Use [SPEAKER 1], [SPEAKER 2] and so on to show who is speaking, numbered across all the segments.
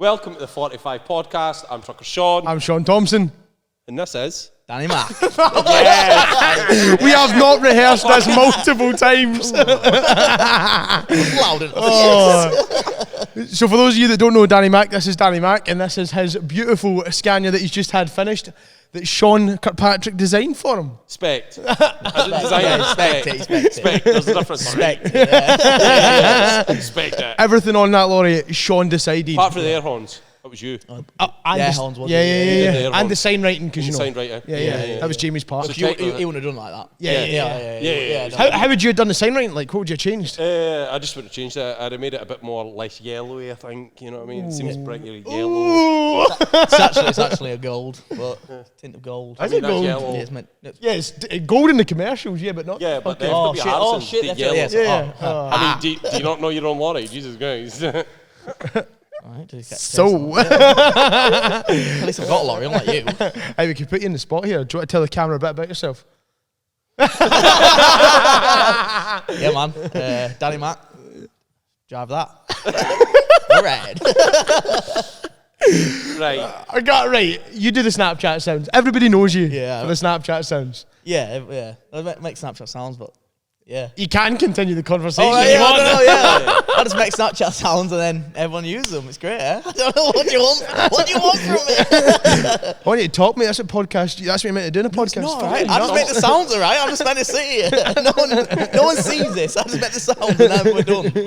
[SPEAKER 1] Welcome to the 45 podcast. I'm Trucker Sean.
[SPEAKER 2] I'm Sean Thompson.
[SPEAKER 1] And this is...
[SPEAKER 3] Danny Mac.
[SPEAKER 2] We have not rehearsed this multiple times.
[SPEAKER 3] Loud enough.
[SPEAKER 2] So for those of you that don't know Danny Mac, this is Danny Mac, and this is his beautiful Scania that he's just had finished, that Sean Kirkpatrick designed for him.
[SPEAKER 1] Spect. I didn't design it. Spect. There's a difference.
[SPEAKER 3] Spect.
[SPEAKER 1] Spect it.
[SPEAKER 2] Everything on that lorry, Sean decided.
[SPEAKER 1] Apart from the air horns. That was you.
[SPEAKER 2] And
[SPEAKER 3] Horns, wasn't
[SPEAKER 2] yeah.
[SPEAKER 1] it?
[SPEAKER 2] And the sign writing, because you know.
[SPEAKER 1] Sign writing.
[SPEAKER 2] Yeah. That was Jamie's part.
[SPEAKER 1] So
[SPEAKER 3] He wouldn't have done like that.
[SPEAKER 1] Yeah.
[SPEAKER 2] How would you have done the sign writing? Like, what would you have changed?
[SPEAKER 1] I just would have changed it. I'd have made it a bit more less yellowy, I think. You know what I mean? It seems brighter yellow.
[SPEAKER 3] It's actually a gold, but tint of gold.
[SPEAKER 2] Is it gold?
[SPEAKER 1] Yellow.
[SPEAKER 3] Yeah, it's meant.
[SPEAKER 2] Yeah, it's gold in the commercials, yeah, but not.
[SPEAKER 1] Yeah, but
[SPEAKER 2] okay.
[SPEAKER 1] then it's
[SPEAKER 3] Oh
[SPEAKER 1] be
[SPEAKER 3] shit!
[SPEAKER 1] Harrison,
[SPEAKER 3] That's
[SPEAKER 1] yellow.
[SPEAKER 3] yes.
[SPEAKER 1] I mean, do you not know your own lorry? Jesus Christ.
[SPEAKER 3] Right,
[SPEAKER 2] So,
[SPEAKER 3] at least I've got a lorry, unlike you.
[SPEAKER 2] hey, we could put you in the spot here. Do you want to tell the camera a bit about yourself?
[SPEAKER 3] Yeah, man. Danny Mac. Drive that. Red.
[SPEAKER 1] Right.
[SPEAKER 2] I got it right. You do the Snapchat sounds. Everybody knows you
[SPEAKER 3] Yeah.
[SPEAKER 2] for the Snapchat sounds.
[SPEAKER 3] Yeah. I make Snapchat sounds, but yeah.
[SPEAKER 2] You can continue the conversation.
[SPEAKER 3] Oh,
[SPEAKER 2] if you want.
[SPEAKER 3] I just make Snapchat sounds and then everyone uses them. It's great, eh? I don't know what do you want. What do you want from me?
[SPEAKER 2] I want you to talk, mate. That's what podcast. That's what you're meant to do in a podcast.
[SPEAKER 3] No, right? I just make the sounds, alright? I'm just meant to see it. No one sees this. I just make the sounds and then we're done.
[SPEAKER 1] You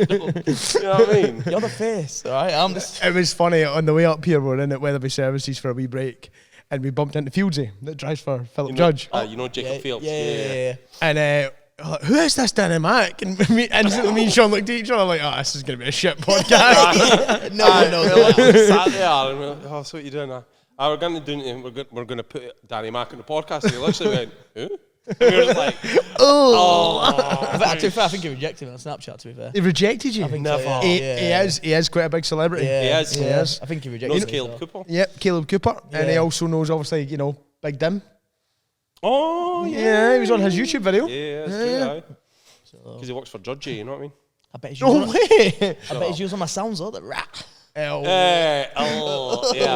[SPEAKER 1] know what I mean?
[SPEAKER 3] You're the face, alright? I'm just.
[SPEAKER 2] It was funny on the way up here. We're in at Weatherby Services for a wee break, and we bumped into Fieldsy that drives for Philip Judge.
[SPEAKER 1] You know Jacob Fields?
[SPEAKER 3] Yeah.
[SPEAKER 2] And like, who is this Danny Mac? And me and Sean looked at each other like, oh, this is going to be a shit podcast.
[SPEAKER 3] No one knows
[SPEAKER 1] We're
[SPEAKER 3] that.
[SPEAKER 1] like, sat there and we're like, oh, so what are you doing? We're going to put Danny Mac in the podcast. And he literally went, who? And we were just like,
[SPEAKER 3] To be fair, I think he rejected me on Snapchat, to be fair.
[SPEAKER 2] He rejected you.
[SPEAKER 3] I think
[SPEAKER 1] Never.
[SPEAKER 3] so,
[SPEAKER 2] He
[SPEAKER 3] yeah.
[SPEAKER 2] is quite a big celebrity.
[SPEAKER 3] Yeah,
[SPEAKER 1] He is.
[SPEAKER 3] I think he rejected
[SPEAKER 1] knows
[SPEAKER 3] me.
[SPEAKER 1] Caleb
[SPEAKER 3] so.
[SPEAKER 1] Cooper.
[SPEAKER 2] Yep, Caleb Cooper. And he
[SPEAKER 3] Yeah.
[SPEAKER 2] also knows, obviously, you know, Big Dim.
[SPEAKER 1] Oh, yeah.
[SPEAKER 2] Yeah, he was on his YouTube video.
[SPEAKER 1] Yeah, that's true, because he works for Judgy, you know what I mean?
[SPEAKER 3] I bet he's
[SPEAKER 2] No
[SPEAKER 3] using
[SPEAKER 2] way.
[SPEAKER 3] my sounds, though, the rat.
[SPEAKER 2] Oh.
[SPEAKER 1] Yeah,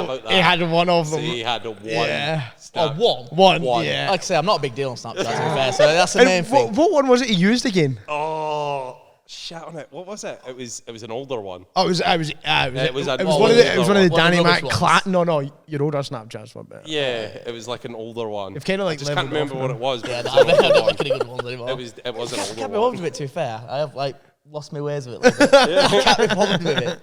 [SPEAKER 1] about that.
[SPEAKER 2] He had one of
[SPEAKER 1] So
[SPEAKER 2] them.
[SPEAKER 1] he had one.
[SPEAKER 2] Yeah.
[SPEAKER 1] snap.
[SPEAKER 2] One.
[SPEAKER 1] One.
[SPEAKER 2] Yeah.
[SPEAKER 3] Like I say, I'm not a big deal on Snapchat, to be fair, so that's the
[SPEAKER 2] And
[SPEAKER 3] main thing.
[SPEAKER 2] what one was it he used again?
[SPEAKER 1] Oh, shit on it. What was it? It was an older one.
[SPEAKER 2] Oh, it was one of the
[SPEAKER 3] one.
[SPEAKER 2] Danny Mac
[SPEAKER 3] Rubbish
[SPEAKER 2] No, your older Snapchats were better.
[SPEAKER 1] Yeah, it was like an older one.
[SPEAKER 2] You've kind of like
[SPEAKER 1] I just can't remember what it was. But
[SPEAKER 3] Yeah,
[SPEAKER 1] it was
[SPEAKER 3] I
[SPEAKER 1] an older
[SPEAKER 3] don't
[SPEAKER 1] one.
[SPEAKER 3] look any good ones anymore.
[SPEAKER 1] It was an
[SPEAKER 3] I can't be
[SPEAKER 1] older
[SPEAKER 3] bothered
[SPEAKER 1] one.
[SPEAKER 3] with it, to be fair. I have, like, lost my ways with it a little bit. I can't be bothered with it.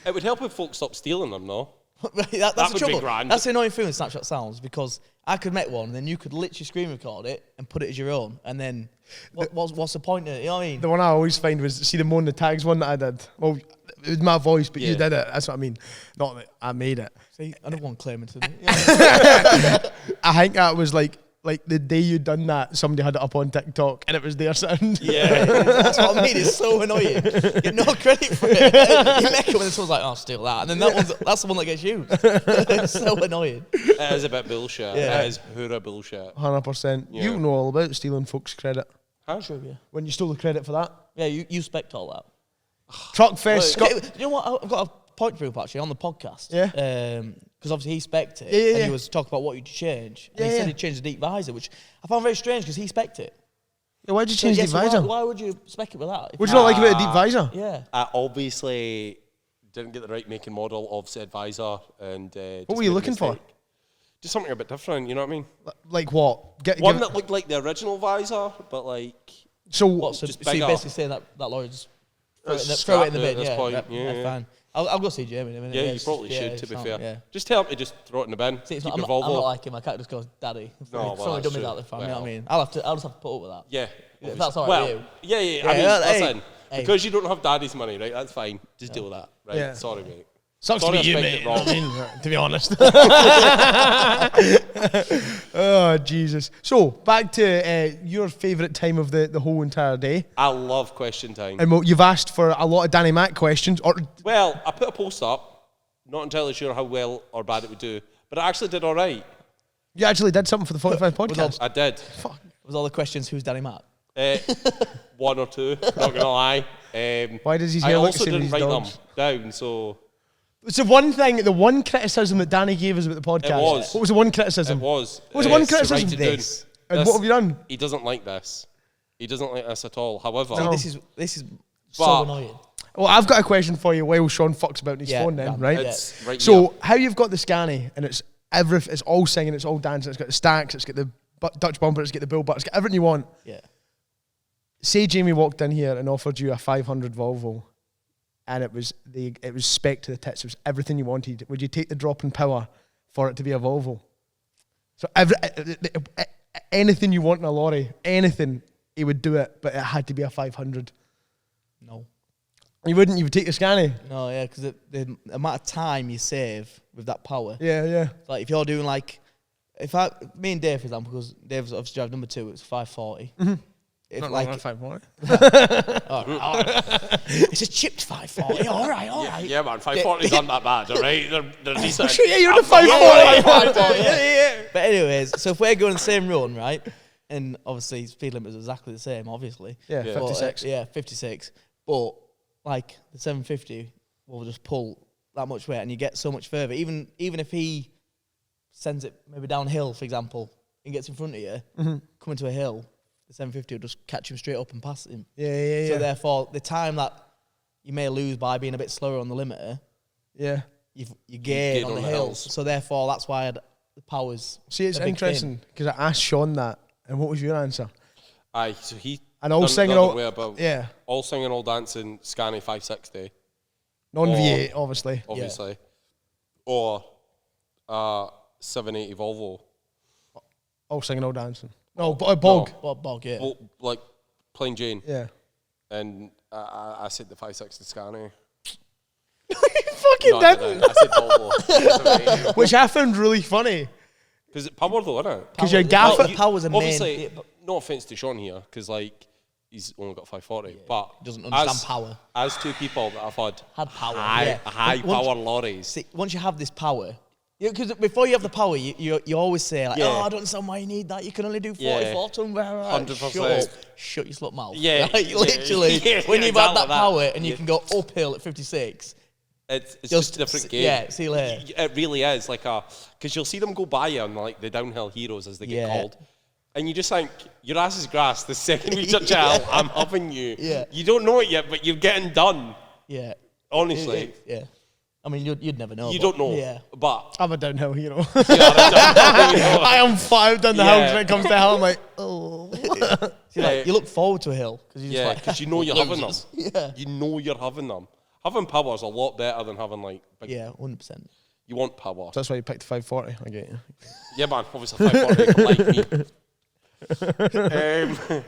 [SPEAKER 1] It would help if folks stopped stealing them, though.
[SPEAKER 3] That's
[SPEAKER 1] That
[SPEAKER 3] the
[SPEAKER 1] would be
[SPEAKER 3] trouble.
[SPEAKER 1] grand.
[SPEAKER 3] That's the annoying thing with Snapchat sounds, because I could make one, and then you could literally screen record it and put it as your own, and then what's the point in it? You know what I mean?
[SPEAKER 2] The one I always find was, see the Moan the Tags one that I did? Well, it was my voice, but you
[SPEAKER 1] Yeah.
[SPEAKER 2] did it. That's what I mean. Not that I made it.
[SPEAKER 3] See, another one claiming to me.
[SPEAKER 2] I think that was like the day you done that, somebody had it up on TikTok and it was their sound.
[SPEAKER 1] Yeah.
[SPEAKER 3] That's what I mean. It's so annoying. You get no credit for it. You make it when someone's like, "Oh, steal that," and then that's the one that gets used. It's so annoying.
[SPEAKER 1] It is a bit bullshit.
[SPEAKER 3] Yeah.
[SPEAKER 1] It is pura bullshit.
[SPEAKER 2] 100%.
[SPEAKER 1] Yeah.
[SPEAKER 2] You know all about stealing folks' credit.
[SPEAKER 3] True, yeah.
[SPEAKER 2] When you stole the credit for that.
[SPEAKER 3] Yeah, you spec all that.
[SPEAKER 2] Truck Fest, Scott.
[SPEAKER 3] Okay, you know what? I've got a point for you actually on the podcast.
[SPEAKER 2] Yeah.
[SPEAKER 3] Because obviously he spec'd it,
[SPEAKER 2] Yeah.
[SPEAKER 3] and he was talking about what you'd change. And he said he'd change the deep visor, which I found very strange because he spec'd it.
[SPEAKER 2] Yeah, why'd you change the
[SPEAKER 3] So
[SPEAKER 2] visor?
[SPEAKER 3] why would you spec it with that?
[SPEAKER 2] What do you not like about a deep visor?
[SPEAKER 3] Yeah.
[SPEAKER 1] I obviously didn't get the right make and model of said visor. And
[SPEAKER 2] What were you looking for?
[SPEAKER 1] Just something a bit different, you know what I mean?
[SPEAKER 2] Like what?
[SPEAKER 1] One that looked like the original visor, but like...
[SPEAKER 2] So
[SPEAKER 3] What? So
[SPEAKER 1] Just
[SPEAKER 3] you're
[SPEAKER 1] bigger.
[SPEAKER 3] basically saying that lorry just throw it in the
[SPEAKER 1] Scrapped
[SPEAKER 3] bin.
[SPEAKER 1] it at this
[SPEAKER 3] Yeah,
[SPEAKER 1] point.
[SPEAKER 3] right,
[SPEAKER 1] Yeah, yeah.
[SPEAKER 3] fine. I'll go see Jamie in a minute.
[SPEAKER 1] Yeah, you
[SPEAKER 3] it's-
[SPEAKER 1] probably
[SPEAKER 3] yeah,
[SPEAKER 1] should,
[SPEAKER 3] it's
[SPEAKER 1] to be
[SPEAKER 3] not-
[SPEAKER 1] fair.
[SPEAKER 3] Yeah.
[SPEAKER 1] Just tell him to just throw it in the bin.
[SPEAKER 3] See, it's
[SPEAKER 1] keep
[SPEAKER 3] not,
[SPEAKER 1] your
[SPEAKER 3] I'm
[SPEAKER 1] Volvo.
[SPEAKER 3] not like him. I can't just go, Daddy.
[SPEAKER 1] No, well,
[SPEAKER 3] Throwing
[SPEAKER 1] that's
[SPEAKER 3] dummies
[SPEAKER 1] true.
[SPEAKER 3] out the front. You know what I
[SPEAKER 1] Well.
[SPEAKER 3] mean? I'll just have to put up with that.
[SPEAKER 1] Yeah.
[SPEAKER 3] If that's all right
[SPEAKER 1] well,
[SPEAKER 3] with you.
[SPEAKER 1] Yeah. I
[SPEAKER 3] Yeah,
[SPEAKER 1] mean,
[SPEAKER 3] hey,
[SPEAKER 1] listen,
[SPEAKER 3] hey.
[SPEAKER 1] because you don't have daddy's money, right? That's fine. Just deal with that, right?
[SPEAKER 2] Yeah.
[SPEAKER 1] Sorry, mate.
[SPEAKER 2] sucks
[SPEAKER 1] Sorry
[SPEAKER 2] to be you,
[SPEAKER 1] I
[SPEAKER 2] mate.
[SPEAKER 1] spiked it
[SPEAKER 2] You know what I
[SPEAKER 1] wrong.
[SPEAKER 2] mean? To be honest. Oh, Jesus. So, back to your favourite time of the whole entire day.
[SPEAKER 1] I love question time.
[SPEAKER 2] And you've asked for a lot of Danny Mac questions. Or
[SPEAKER 1] Well, I put a post up. Not entirely sure how well or bad it would do, but it actually did all right.
[SPEAKER 2] you actually did something for the 45 podcast.
[SPEAKER 1] I did.
[SPEAKER 3] Was all the questions, who's Danny Mac?
[SPEAKER 1] One or two, not gonna lie.
[SPEAKER 2] Why does his
[SPEAKER 1] I
[SPEAKER 2] hair look
[SPEAKER 1] also
[SPEAKER 2] the same as
[SPEAKER 1] didn't
[SPEAKER 2] his
[SPEAKER 1] write
[SPEAKER 2] dog's?
[SPEAKER 1] them down, so
[SPEAKER 2] It's the one criticism that Danny gave us about the podcast.
[SPEAKER 1] It was.
[SPEAKER 2] What was the one criticism?
[SPEAKER 1] It was.
[SPEAKER 2] What was the one
[SPEAKER 1] to
[SPEAKER 2] criticism?
[SPEAKER 1] write it down.
[SPEAKER 2] And
[SPEAKER 1] This-
[SPEAKER 2] what have you done?
[SPEAKER 1] He doesn't like this. He doesn't like this at all. However,
[SPEAKER 2] No.
[SPEAKER 3] This is so
[SPEAKER 1] But-
[SPEAKER 3] annoying.
[SPEAKER 2] Well, I've got a question for you while Sean fucks about on his
[SPEAKER 3] Yeah,
[SPEAKER 2] phone then,
[SPEAKER 3] yeah.
[SPEAKER 2] right?
[SPEAKER 1] it's right
[SPEAKER 2] So,
[SPEAKER 1] here.
[SPEAKER 2] how you've got the scanny, and it's all singing, it's all dancing, it's got the stacks, it's got the Dutch bumper, it's got the bill butt, it's got everything you want.
[SPEAKER 3] Yeah.
[SPEAKER 2] Say Jamie walked in here and offered you a 500 Volvo, and it was spec to the tits, it was everything you wanted. Would you take the drop in power for it to be a Volvo? So anything you want in a lorry, anything, he would do it, but it had to be a 500.
[SPEAKER 3] No.
[SPEAKER 2] You wouldn't? You would take the scanny?
[SPEAKER 3] No, yeah, because the amount of time you save with that power.
[SPEAKER 2] Yeah.
[SPEAKER 3] Like if you're doing me and Dave, for example, because Dave's obviously drive number 2, it's 540.
[SPEAKER 2] Mm-hmm.
[SPEAKER 3] If
[SPEAKER 2] Not
[SPEAKER 3] like,
[SPEAKER 2] like 540.
[SPEAKER 3] all right. It's a chipped 540. All right.
[SPEAKER 1] Yeah, man. 540's not that bad, all right? They're decent.
[SPEAKER 2] Yeah, you're the
[SPEAKER 3] Yeah,
[SPEAKER 2] 540.
[SPEAKER 3] yeah. But anyways, so if we're going the same run, right, and obviously speed limit is exactly the same, obviously.
[SPEAKER 2] Yeah,
[SPEAKER 1] Yeah.
[SPEAKER 2] 56.
[SPEAKER 3] But, 56. But like the 750 will just pull that much weight, and you get so much further. Even if he sends it maybe downhill, for example, and gets in front of you, coming to a hill, the 750 will just catch him straight up and pass him.
[SPEAKER 2] Yeah.
[SPEAKER 3] So therefore, the time that you may lose by being a bit slower on the limiter,
[SPEAKER 2] Yeah.
[SPEAKER 3] you gain on the hills.
[SPEAKER 1] hills.
[SPEAKER 3] So therefore, that's why the power's
[SPEAKER 2] See, it's
[SPEAKER 3] a big
[SPEAKER 2] interesting because I asked Sean that, and what was your answer?
[SPEAKER 1] Aye, so he
[SPEAKER 2] And all
[SPEAKER 1] done it
[SPEAKER 2] singing,
[SPEAKER 1] the
[SPEAKER 2] all
[SPEAKER 1] other way about.
[SPEAKER 2] yeah,
[SPEAKER 1] All singing, all dancing, scanning 560,
[SPEAKER 2] non V8, obviously.
[SPEAKER 1] obviously. Or 780 Volvo.
[SPEAKER 2] All singing, all dancing. No, bog.
[SPEAKER 3] bog, yeah.
[SPEAKER 1] Well, like plain Jane.
[SPEAKER 2] Yeah.
[SPEAKER 1] And I said the 560 scanning.
[SPEAKER 2] You fucking
[SPEAKER 1] No, I
[SPEAKER 2] didn't.
[SPEAKER 1] didn't. I said Volvo.
[SPEAKER 2] Which I found really funny
[SPEAKER 1] Because it's power though, isn't it?
[SPEAKER 2] because your
[SPEAKER 3] Power-
[SPEAKER 2] gaffer.
[SPEAKER 3] power's a main.
[SPEAKER 1] Obviously,
[SPEAKER 3] Yeah, but
[SPEAKER 1] no offense to Sean here, because like he's only got 540, but
[SPEAKER 3] doesn't understand
[SPEAKER 1] as,
[SPEAKER 3] power.
[SPEAKER 1] As two people that have had
[SPEAKER 3] Power.
[SPEAKER 1] high
[SPEAKER 3] yeah.
[SPEAKER 1] power lorries,
[SPEAKER 3] See, once you have this power, because before you have the power, you always say like,
[SPEAKER 1] Yeah.
[SPEAKER 3] oh, I don't understand why you need that. You can only do 44 ton.
[SPEAKER 1] 100%.
[SPEAKER 3] Shut up. Shut your slut mouth.
[SPEAKER 1] Yeah,
[SPEAKER 3] Like,
[SPEAKER 1] yeah,
[SPEAKER 3] literally.
[SPEAKER 1] yeah,
[SPEAKER 3] when you've had
[SPEAKER 1] exactly
[SPEAKER 3] that
[SPEAKER 1] that.
[SPEAKER 3] power and you
[SPEAKER 1] Yeah.
[SPEAKER 3] can go uphill at 56,
[SPEAKER 1] it's just a different game.
[SPEAKER 3] Yeah, see you later.
[SPEAKER 1] It really is like because you'll see them go by you on like the downhill heroes as they get
[SPEAKER 3] Yeah.
[SPEAKER 1] called, and you just think your ass is grass. The second we touch hell, I'm having you.
[SPEAKER 3] Yeah.
[SPEAKER 1] You don't know it yet, but you're getting done.
[SPEAKER 3] Yeah.
[SPEAKER 1] Honestly,
[SPEAKER 3] Yeah. I mean, you'd never know.
[SPEAKER 1] you
[SPEAKER 3] but
[SPEAKER 1] don't know.
[SPEAKER 3] Yeah.
[SPEAKER 1] But
[SPEAKER 2] I'm a downhill hero.
[SPEAKER 1] you know,
[SPEAKER 2] I am 5 down the
[SPEAKER 1] Yeah.
[SPEAKER 2] hills when it comes to hell. I'm like, oh.
[SPEAKER 3] See, like, you look forward to a hill because you just
[SPEAKER 1] yeah,
[SPEAKER 3] like,
[SPEAKER 1] because you know you're having them.
[SPEAKER 3] yeah.
[SPEAKER 1] You know you're having them. Having power is a lot better than having like big.
[SPEAKER 3] Yeah, 100%.
[SPEAKER 1] You want power.
[SPEAKER 2] That's why you picked 540. I get you.
[SPEAKER 1] Yeah, man. Obviously, 540 like me.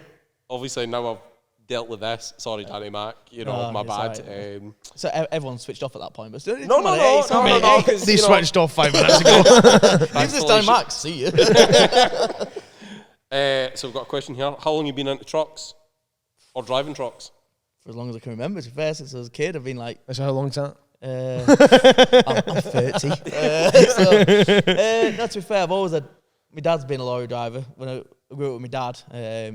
[SPEAKER 1] Obviously, now I've dealt with this. Sorry, Danny Mac. You know,
[SPEAKER 3] No,
[SPEAKER 1] my
[SPEAKER 3] it's
[SPEAKER 1] bad.
[SPEAKER 3] alright. So everyone switched off at that point, but still,
[SPEAKER 1] No, no, no. 'cause,
[SPEAKER 2] They
[SPEAKER 1] you know,
[SPEAKER 2] switched off 5 minutes ago.
[SPEAKER 3] Leave this down, Max. See you.
[SPEAKER 1] So we've got a question here. How long have you been into trucks or driving trucks?
[SPEAKER 3] For as long as I can remember, to be fair, since I was a kid, I've been like,
[SPEAKER 2] That's how long's that?
[SPEAKER 3] I'm 30. No, to be fair, I've always had. My dad's been a lorry driver. When I grew up with my dad,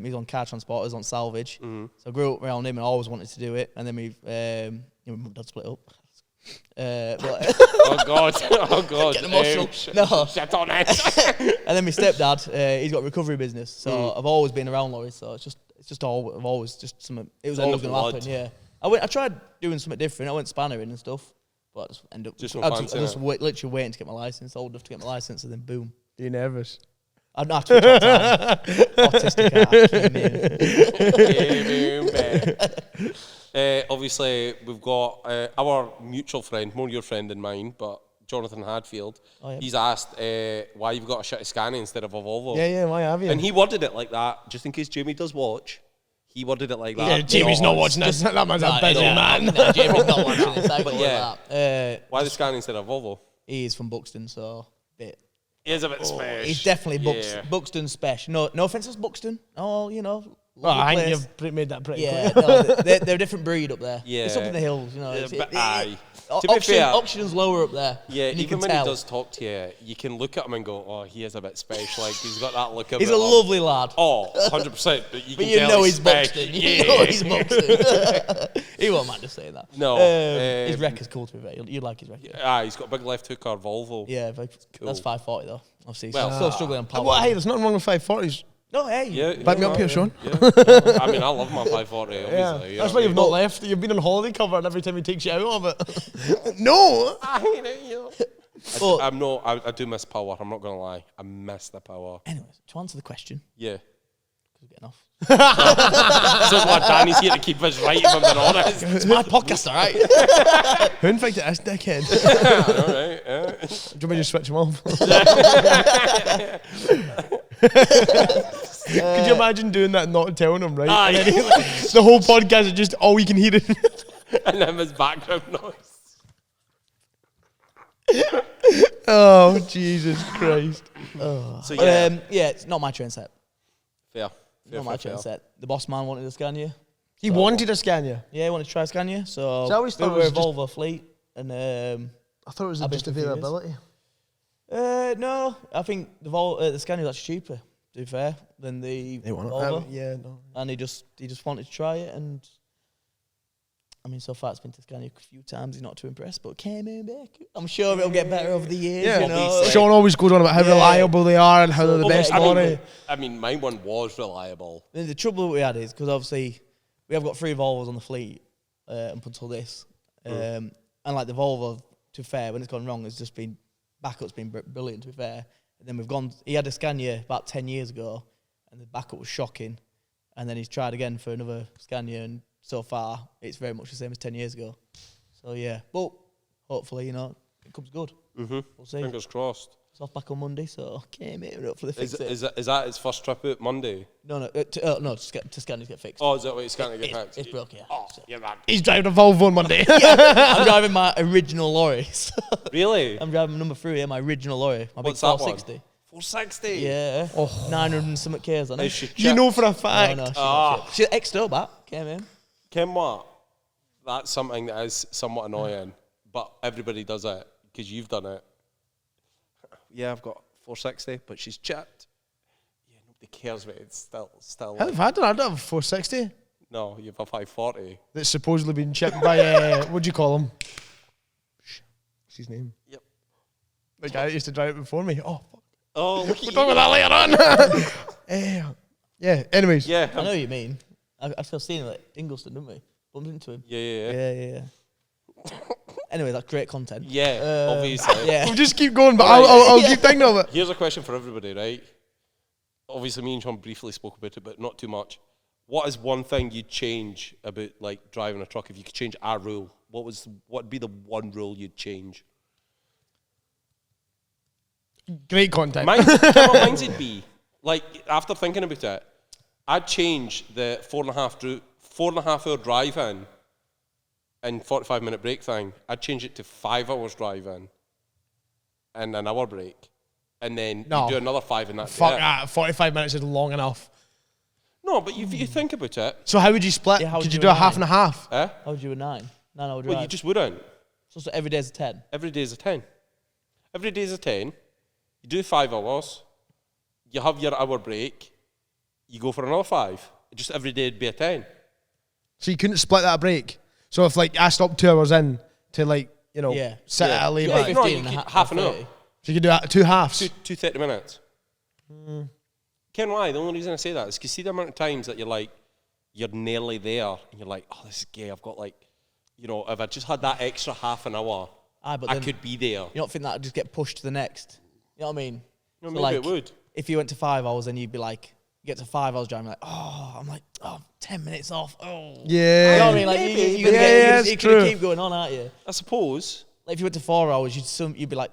[SPEAKER 3] he's on car transport, he's on salvage. So I grew up around him and I always wanted to do it. And then my mum dad split up. But
[SPEAKER 1] Oh God! Oh God!
[SPEAKER 3] Getting emotional. No.
[SPEAKER 1] Shit on it.
[SPEAKER 3] and then my stepdad, he's got a recovery business. So I've always been around lorries. So it's just all I've always just something. It was
[SPEAKER 1] It's in
[SPEAKER 3] always
[SPEAKER 1] the
[SPEAKER 3] going to
[SPEAKER 1] blood.
[SPEAKER 3] happen. Yeah. I tried doing something different. I went spannering and stuff, but I just ended up
[SPEAKER 1] Just no
[SPEAKER 3] I
[SPEAKER 1] fancy
[SPEAKER 3] just
[SPEAKER 1] it.
[SPEAKER 3] literally waiting to get my license. Old enough to get my license, and then boom.
[SPEAKER 2] Are you nervous?
[SPEAKER 3] I'd not have to talk time. Autistic.
[SPEAKER 1] Obviously, we've got our mutual friend, more your friend than mine, but Jonathan Hadfield.
[SPEAKER 3] Oh, yeah.
[SPEAKER 1] He's asked why you've got a shitty Scania instead of a Volvo.
[SPEAKER 2] Yeah, why have you?
[SPEAKER 1] And he worded it like that, just in case Jamie does watch. He worded it like that.
[SPEAKER 2] yeah, Jamie's not watching this. That man's a busy man.
[SPEAKER 3] No, Jamie's not watching this. I
[SPEAKER 1] But
[SPEAKER 3] but
[SPEAKER 1] yeah.
[SPEAKER 3] yeah.
[SPEAKER 1] Why the Scania instead of Volvo?
[SPEAKER 3] He's from Buxton, so bit.
[SPEAKER 1] He is a bit special.
[SPEAKER 3] He's definitely
[SPEAKER 1] Yeah.
[SPEAKER 3] Buxton special. No offense to Buxton. Oh, you know,
[SPEAKER 2] I think
[SPEAKER 3] place.
[SPEAKER 2] you've made that pretty
[SPEAKER 3] Yeah,
[SPEAKER 2] clear.
[SPEAKER 3] no, they're a different breed up there.
[SPEAKER 1] Yeah.
[SPEAKER 3] It's up in the hills, you know.
[SPEAKER 1] Aye. To be fair,
[SPEAKER 3] Oxygen's lower up there.
[SPEAKER 1] yeah,
[SPEAKER 3] and you
[SPEAKER 1] even
[SPEAKER 3] can
[SPEAKER 1] when
[SPEAKER 3] tell.
[SPEAKER 1] he does talk to you, you can look at him and go, oh, he is a bit special. Like, he's got that look about
[SPEAKER 3] He's a
[SPEAKER 1] him.
[SPEAKER 3] lovely lad.
[SPEAKER 1] Oh, 100%. But you
[SPEAKER 3] But
[SPEAKER 1] can
[SPEAKER 3] you
[SPEAKER 1] tell
[SPEAKER 3] know
[SPEAKER 1] he's
[SPEAKER 3] he's boxing.
[SPEAKER 1] special.
[SPEAKER 3] You know he's boxing. He won't mind just saying that.
[SPEAKER 1] No,
[SPEAKER 3] His record's cool to be fair. You'd like his record.
[SPEAKER 1] He's got a big left hook car Volvo.
[SPEAKER 3] Yeah, but
[SPEAKER 1] Cool.
[SPEAKER 3] that's 540 though. Obviously, he's
[SPEAKER 1] Well,
[SPEAKER 3] still struggling on power.
[SPEAKER 2] Well, hey, there's nothing wrong with 540s.
[SPEAKER 3] No, hey.
[SPEAKER 1] Yeah,
[SPEAKER 2] Back me up here,
[SPEAKER 1] yeah,
[SPEAKER 2] Sean.
[SPEAKER 1] Yeah. I mean, I love my 540, obviously.
[SPEAKER 2] Yeah,
[SPEAKER 1] you
[SPEAKER 2] that's
[SPEAKER 1] know
[SPEAKER 2] why
[SPEAKER 1] what
[SPEAKER 2] you've not left. You've been on holiday cover, and every time he takes you out of it. No!
[SPEAKER 1] I hate it, you know.
[SPEAKER 3] But
[SPEAKER 1] I'm no, I do miss power. I'm not gonna lie. I miss the power.
[SPEAKER 3] anyways, to answer the question,
[SPEAKER 1] Yeah.
[SPEAKER 3] because we're getting off.
[SPEAKER 1] So what Danny's here to keep us right, if I'm being honest.
[SPEAKER 3] It's my podcast, all right?
[SPEAKER 2] Who infected this dickhead?
[SPEAKER 1] All right. Yeah.
[SPEAKER 2] Do you want me to switch him off? Could you imagine doing that and not telling him, right?
[SPEAKER 1] Aye.
[SPEAKER 2] And then the whole podcast is just all you can hear.
[SPEAKER 1] And then his background noise.
[SPEAKER 2] Oh, Jesus Christ.
[SPEAKER 1] So yeah,
[SPEAKER 3] Yeah, it's not my train set.
[SPEAKER 1] fair.
[SPEAKER 3] Not my train set. The boss man wanted to scan you.
[SPEAKER 2] He wanted to scan you.
[SPEAKER 3] Yeah, he wanted to try scan you. So
[SPEAKER 2] I always thought
[SPEAKER 3] we
[SPEAKER 2] it
[SPEAKER 3] were
[SPEAKER 2] was just-
[SPEAKER 3] Volvo fleet. And
[SPEAKER 2] I thought it was
[SPEAKER 3] I've been
[SPEAKER 2] just
[SPEAKER 3] for a few years.
[SPEAKER 2] availability.
[SPEAKER 3] no, I think the scan is actually cheaper, to be fair, than the
[SPEAKER 2] They want
[SPEAKER 3] Volvo.
[SPEAKER 2] it. Yeah, no.
[SPEAKER 3] And he just wanted to try it, and I mean, so far it's been to Scania a few times. He's not too impressed, but came in back. I'm sure it'll get better over the years.
[SPEAKER 2] Yeah,
[SPEAKER 3] you know?
[SPEAKER 1] Obviously.
[SPEAKER 2] Sean always goes on about how
[SPEAKER 3] Yeah.
[SPEAKER 2] reliable they are and how they're the
[SPEAKER 3] So-
[SPEAKER 2] best
[SPEAKER 1] I
[SPEAKER 2] on
[SPEAKER 1] mean,
[SPEAKER 2] it.
[SPEAKER 1] my one was reliable.
[SPEAKER 3] The trouble we had is because obviously we have got 3 Volvos on the fleet up until this, and like the Volvo, to be fair, when it's gone wrong, it's just been backup's been brilliant. To be fair, and then we've gone. He had a Scania about 10 years ago, and the backup was shocking, and then he's tried again for another Scania, and so far it's very much the same as 10 years ago. So yeah, but hopefully it comes good.
[SPEAKER 1] Mm-hmm.
[SPEAKER 3] We'll see.
[SPEAKER 1] Fingers crossed.
[SPEAKER 3] It's off back on Monday, so came here and hopefully
[SPEAKER 1] Is,
[SPEAKER 3] fix it.
[SPEAKER 1] is that his first trip out Monday?
[SPEAKER 3] No, to Scania to get fixed.
[SPEAKER 1] Oh, is that what he's going to get
[SPEAKER 3] it's
[SPEAKER 1] fixed?
[SPEAKER 3] broke, yeah.
[SPEAKER 1] Oh, yeah, man.
[SPEAKER 2] He's driving a Volvo on Monday.
[SPEAKER 3] I'm driving my original lorry. So
[SPEAKER 1] Really?
[SPEAKER 3] I'm driving number 3, yeah, my original lorry. My
[SPEAKER 1] What's
[SPEAKER 3] big
[SPEAKER 1] that
[SPEAKER 3] 460.
[SPEAKER 1] one? 460?
[SPEAKER 3] Yeah. 900 and something Ks on it.
[SPEAKER 1] Is she
[SPEAKER 2] You know
[SPEAKER 1] chipped?
[SPEAKER 2] for a fact.
[SPEAKER 3] No,
[SPEAKER 1] Ah.
[SPEAKER 3] she X-Stow back, came in.
[SPEAKER 1] Ken what? That's something that is somewhat annoying, but everybody does it because you've done it. Yeah, I've got 460, but she's chipped. Yeah, nobody cares, mate. It's still.
[SPEAKER 2] I've had it. I don't have a 460
[SPEAKER 1] No, you have a 540.
[SPEAKER 2] that's supposedly been chipped by, what do you call him? What's his name?
[SPEAKER 1] Yep.
[SPEAKER 2] The guy that used to drive it before me. Oh, fuck.
[SPEAKER 1] Oh, look
[SPEAKER 2] We'll
[SPEAKER 1] at
[SPEAKER 2] talk
[SPEAKER 1] you.
[SPEAKER 2] about that later on. Yeah, anyways.
[SPEAKER 1] Yeah,
[SPEAKER 3] I know what you mean. I still seen him at Ingleton, didn't we? Bumped into him.
[SPEAKER 1] yeah.
[SPEAKER 3] Anyway, that's great content.
[SPEAKER 1] Yeah, obviously.
[SPEAKER 3] Yeah.
[SPEAKER 2] We'll just keep going, but I'll keep thinking of it.
[SPEAKER 1] Here's a question for everybody, right? Obviously, me and Sean briefly spoke about it, but not too much. What is one thing you'd change about like driving a truck if you could change our rule? What'd be the one rule you'd change?
[SPEAKER 2] Great content.
[SPEAKER 1] Mine's would be like after thinking about it, I'd change the 4.5 hour drive in and 45-minute break thing. I'd change it to 5 hours drive in and an hour break, and then
[SPEAKER 2] No.
[SPEAKER 1] you do another 5 and that's
[SPEAKER 2] Fuck
[SPEAKER 1] it.
[SPEAKER 2] that. 45 minutes is long enough.
[SPEAKER 1] No, but if you think about it,
[SPEAKER 2] So how would you split?
[SPEAKER 3] Yeah, how
[SPEAKER 2] Could
[SPEAKER 3] would
[SPEAKER 2] you
[SPEAKER 3] you
[SPEAKER 2] do a
[SPEAKER 3] do
[SPEAKER 2] half
[SPEAKER 3] nine?
[SPEAKER 2] and a half?
[SPEAKER 1] eh?
[SPEAKER 3] How would you do a 9? 9 hour drive.
[SPEAKER 1] Well, you just wouldn't.
[SPEAKER 3] So every day's a 10.
[SPEAKER 1] Every day is a 10. Every day is a 10. You do 5 hours. You have your hour break. You go for another 5. Just every day would be a 10.
[SPEAKER 2] So you couldn't split that break. So if like I stopped 2 hours in to like,
[SPEAKER 3] Yeah.
[SPEAKER 2] sit
[SPEAKER 1] Yeah.
[SPEAKER 2] at a lay
[SPEAKER 1] Yeah,
[SPEAKER 2] back.
[SPEAKER 1] no,
[SPEAKER 3] 15
[SPEAKER 1] you
[SPEAKER 3] and
[SPEAKER 1] could
[SPEAKER 3] a
[SPEAKER 1] half an hour.
[SPEAKER 3] 30.
[SPEAKER 2] So you could do 2 halves.
[SPEAKER 1] Two 30 minutes. Ken, why? The only reason I say that is because see the amount of times that you're nearly there and you're like, oh, this is gay. I've got like, if I just had that extra half an hour,
[SPEAKER 3] Aye, but
[SPEAKER 1] I
[SPEAKER 3] then
[SPEAKER 1] could be there.
[SPEAKER 3] you don't think that would just get pushed to the next? You know what I mean?
[SPEAKER 1] No,
[SPEAKER 3] So,
[SPEAKER 1] maybe
[SPEAKER 3] like,
[SPEAKER 1] it would.
[SPEAKER 3] If you went to 5 hours, then you'd be like, you get to 5 hours driving, like, I'm like, 10 minutes off. Oh.
[SPEAKER 2] Yeah.
[SPEAKER 3] You know what I mean? Like,
[SPEAKER 1] Maybe.
[SPEAKER 3] you're gonna
[SPEAKER 2] Yeah,
[SPEAKER 3] you
[SPEAKER 2] it's
[SPEAKER 3] could
[SPEAKER 2] true.
[SPEAKER 3] keep going on, aren't you?
[SPEAKER 1] I suppose.
[SPEAKER 3] Like, if you went to 4 hours, you'd be like,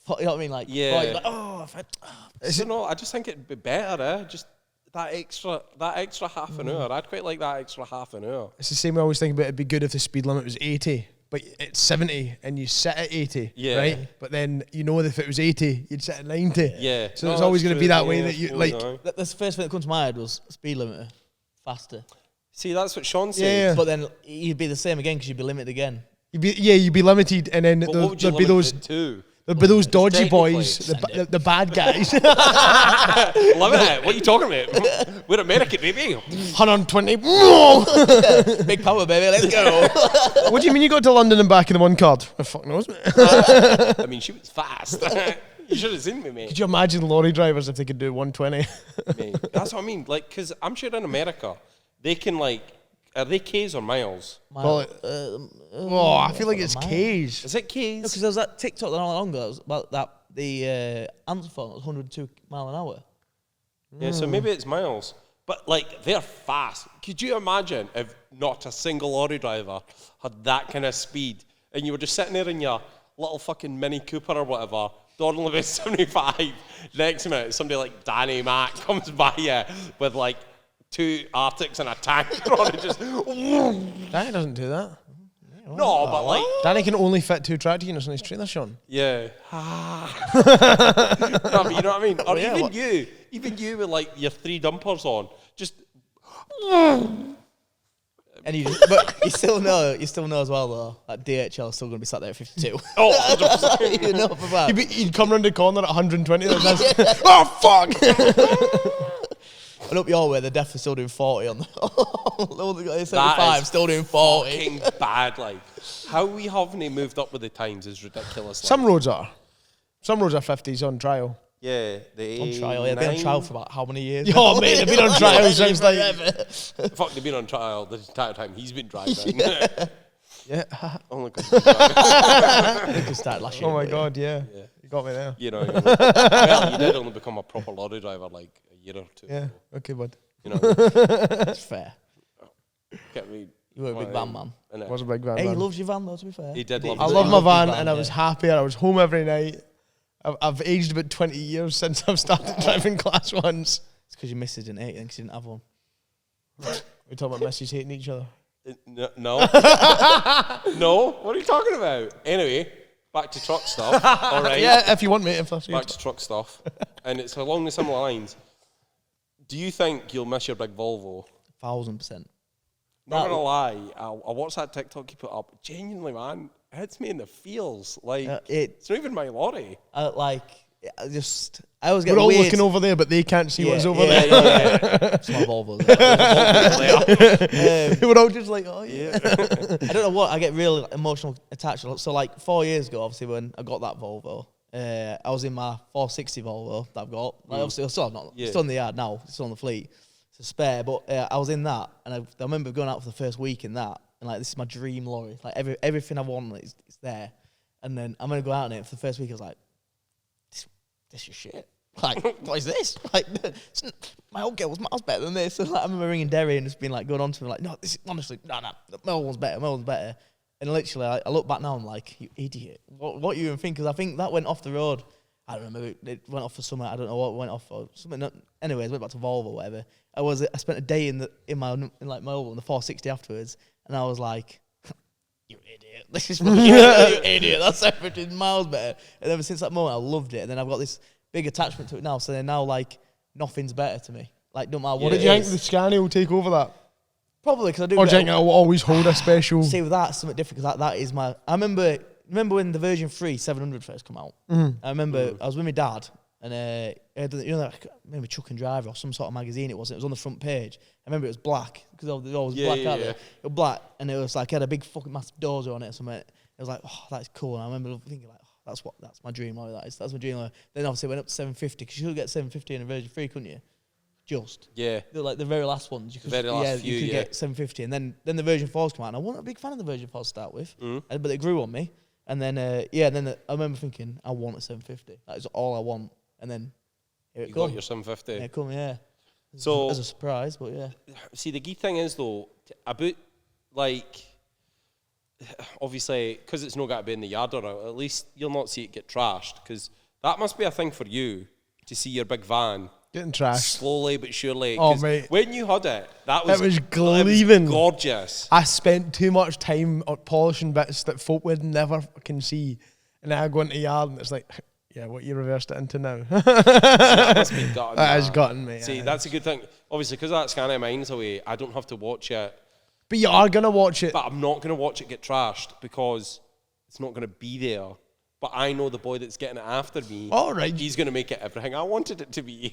[SPEAKER 3] you know what I mean? Like,
[SPEAKER 1] Yeah.
[SPEAKER 3] you'd be like,
[SPEAKER 1] I just think it'd be better, just that extra half an hour. I'd quite like that extra half an hour.
[SPEAKER 2] It's the same way I always think about it'd be good if the speed limit was 80, but it's 70 and you sit at 80,
[SPEAKER 1] Yeah.
[SPEAKER 2] right? But then if it was 80, you'd sit at 90.
[SPEAKER 1] Yeah.
[SPEAKER 2] So
[SPEAKER 1] No,
[SPEAKER 2] it's always
[SPEAKER 1] that's
[SPEAKER 2] going to be
[SPEAKER 1] true.
[SPEAKER 2] that way
[SPEAKER 1] Yeah,
[SPEAKER 2] that you
[SPEAKER 1] I
[SPEAKER 2] like.
[SPEAKER 1] suppose, aye.
[SPEAKER 3] that's the first thing that comes to my head was speed limiter. faster.
[SPEAKER 1] See, that's what Sean said.
[SPEAKER 2] Yeah.
[SPEAKER 3] But then you'd be the same again because you'd be limited again.
[SPEAKER 2] You'd be limited, and then
[SPEAKER 1] But what would you
[SPEAKER 2] there'd be
[SPEAKER 1] limit
[SPEAKER 2] those.
[SPEAKER 1] it to?
[SPEAKER 2] There'd be those dodgy
[SPEAKER 1] Technically.
[SPEAKER 2] boys, the bad guys.
[SPEAKER 1] Loving it. What are you talking about? We're American, baby.
[SPEAKER 2] 120.
[SPEAKER 3] Big power, baby. Let's go.
[SPEAKER 2] What do you mean you got to London and back in the one card? Oh, fuck knows, mate.
[SPEAKER 1] I mean, she was fast. You should have seen me, mate.
[SPEAKER 2] Could you imagine lorry drivers if they could do 120?
[SPEAKER 1] Mate, that's what I mean. Like, because I'm sure in America, they can, like, are they Ks or miles?
[SPEAKER 2] Well, I feel like it's K's.
[SPEAKER 1] Is it Ks?
[SPEAKER 3] Because there was that TikTok not long ago that was about that the answer phone was 102 mile an hour.
[SPEAKER 1] Yeah, so maybe it's miles. But, like, they're fast. Could you imagine if not a single lorry driver had that kind of speed and you were just sitting there in your little fucking Mini Cooper or whatever, dawdling about 75, next minute somebody like Danny Mac comes by you with, like, 2 Arctics and a tanker on it, just...
[SPEAKER 2] Danny doesn't do that.
[SPEAKER 1] No, but, like...
[SPEAKER 2] Danny can only fit 2 tractor units on his trailer, Sean.
[SPEAKER 1] Yeah. No, but you know what I mean? Or
[SPEAKER 3] yeah,
[SPEAKER 1] even you with, like, your 3 dumpers on, just...
[SPEAKER 3] And but you still know as well though that DHL is still going to be sat there at 52.
[SPEAKER 1] Oh, 100%.
[SPEAKER 3] You know for that.
[SPEAKER 2] He'd come round the corner at 120. Oh, fuck!
[SPEAKER 3] And up your way, they're definitely still doing 40 on the 75,
[SPEAKER 1] That is
[SPEAKER 3] still doing 40.
[SPEAKER 1] fucking bad, like. How we haven't moved up with the times is ridiculous. Like.
[SPEAKER 2] Some roads are 50s on trial.
[SPEAKER 1] Yeah, the
[SPEAKER 3] On trial, yeah, they've been on trial for about how many years?
[SPEAKER 2] Oh, mate, they've been on trial since like...
[SPEAKER 1] Fuck, they've been on trial the entire time he's been driving.
[SPEAKER 2] Yeah.
[SPEAKER 1] Only because he's driving.
[SPEAKER 3] I think it started last year.
[SPEAKER 2] Oh my
[SPEAKER 3] but
[SPEAKER 2] God, yeah. You got me there.
[SPEAKER 1] You know, well, you did only become a proper lorry driver like a year or 2
[SPEAKER 2] Yeah,
[SPEAKER 1] ago.
[SPEAKER 2] okay, bud.
[SPEAKER 1] You know,
[SPEAKER 3] it's fair.
[SPEAKER 1] get me.
[SPEAKER 3] You were a big van man.
[SPEAKER 2] It was a big van.
[SPEAKER 3] Hey, he
[SPEAKER 2] man.
[SPEAKER 3] loves your van though, to be fair.
[SPEAKER 1] He did love
[SPEAKER 2] I
[SPEAKER 1] his
[SPEAKER 2] love
[SPEAKER 1] van.
[SPEAKER 2] my
[SPEAKER 3] He loved
[SPEAKER 2] van,
[SPEAKER 3] his
[SPEAKER 2] and I was happier. I was home every night. I've aged about 20 years since I've started driving class ones.
[SPEAKER 3] It's because your missus didn't hate you, because you didn't have one.
[SPEAKER 2] We talk about missus hating each other.
[SPEAKER 1] No. No? What are you talking about? Anyway, back to truck stuff. All right.
[SPEAKER 2] Yeah, if you want, mate. If that's
[SPEAKER 1] Back to truck stuff. And it's along the similar lines. Do you think you'll miss your big Volvo?
[SPEAKER 3] 1000%.
[SPEAKER 1] Not gonna lie, I watched that TikTok you put up. Genuinely, man, it hits me in the feels. Like, it's not even my lorry.
[SPEAKER 3] I always get
[SPEAKER 2] We're all
[SPEAKER 3] weird.
[SPEAKER 2] looking over there, but they can't see what's over there.
[SPEAKER 3] Yeah. It's my Volvo.
[SPEAKER 2] We're all just like, oh yeah.
[SPEAKER 3] I don't know what, I get real emotional attached. So like 4 years ago, obviously when I got that Volvo, I was in my 460 Volvo that I've got. Like, obviously, still in the yard now, it's still on the fleet. It's a spare, but I was in that, and I remember going out for the first week in that, and like, this is my dream lorry. Like, everything I want is there. And then I'm going to go out in it for the first week. I was like, this is shit. Like, what is this? Like, my old girl was miles better than this. And like, I remember ringing Derry and just being like, going on to me like, no, this is honestly, no, my old one's better. And literally, I look back now, I'm like, you idiot. What you even think? Because I think that went off the road. I don't know, maybe it went off for something. I don't know what it went off for. Something. Anyways, went back to Volvo or whatever. I spent a day in my old one, the 460 afterwards, and I was like, you idiot. This is you idiot. That's 15 miles better. And ever since that moment, I loved it. And then I've got this big attachment to it now. So then now, like, nothing's better to me. Like, don't matter what it is.
[SPEAKER 2] Did you think the Scania will take over that?
[SPEAKER 3] Probably, because I do.
[SPEAKER 2] Or do you think it'll always hold a special?
[SPEAKER 3] See, with that, something different, because that is my... I remember when the version 3 700 first come out.
[SPEAKER 2] Mm-hmm.
[SPEAKER 3] I remember I was with my dad, and maybe Chuck and Driver or some sort of magazine it was on the front page. I remember it was black, because they're always black, aren't they? It was black, and it was like, it had a big fucking massive dozer on it or something. It was like, oh, that's cool. And I remember thinking like, oh, that's my dream lorry, that's my dream lorry. Then obviously it went up to 750, because you could get 750 in a version 3, couldn't you?
[SPEAKER 1] Yeah.
[SPEAKER 3] Like the very last ones. You could,
[SPEAKER 1] you
[SPEAKER 3] could get 750. And then the version 4s come out. And I wasn't a big fan of the version 4 to start with. But they grew on me. And then, I remember thinking, I want a 750. That is all I want. And then, here it
[SPEAKER 1] You
[SPEAKER 3] comes.
[SPEAKER 1] got your 750.
[SPEAKER 3] Yeah, come, yeah.
[SPEAKER 1] So,
[SPEAKER 3] as a surprise, but yeah.
[SPEAKER 1] See, the key thing is, though, about, like, obviously, because it's not got to be in the yard, or at least you'll not see it get trashed, because that must be a thing for you, to see your big van
[SPEAKER 2] Getting trashed.
[SPEAKER 1] slowly but surely.
[SPEAKER 2] Oh,
[SPEAKER 1] 'cause
[SPEAKER 2] mate.
[SPEAKER 1] when you had it, it was
[SPEAKER 2] gleaming.
[SPEAKER 1] gorgeous.
[SPEAKER 2] I spent too much time polishing bits that folk would never fucking see. And then I go into the yard and it's like, Yeah, what you reversed it into now.
[SPEAKER 1] That must be gutting.
[SPEAKER 2] That has gotten me.
[SPEAKER 1] See, that's a good thing. Obviously, because that scanning mine's away, I don't have to watch it.
[SPEAKER 2] But you are going to watch it.
[SPEAKER 1] But I'm not going to watch it get trashed because it's not going to be there. But I know the boy that's getting it after me.
[SPEAKER 2] All right.
[SPEAKER 1] He's going to make it everything I wanted it to be.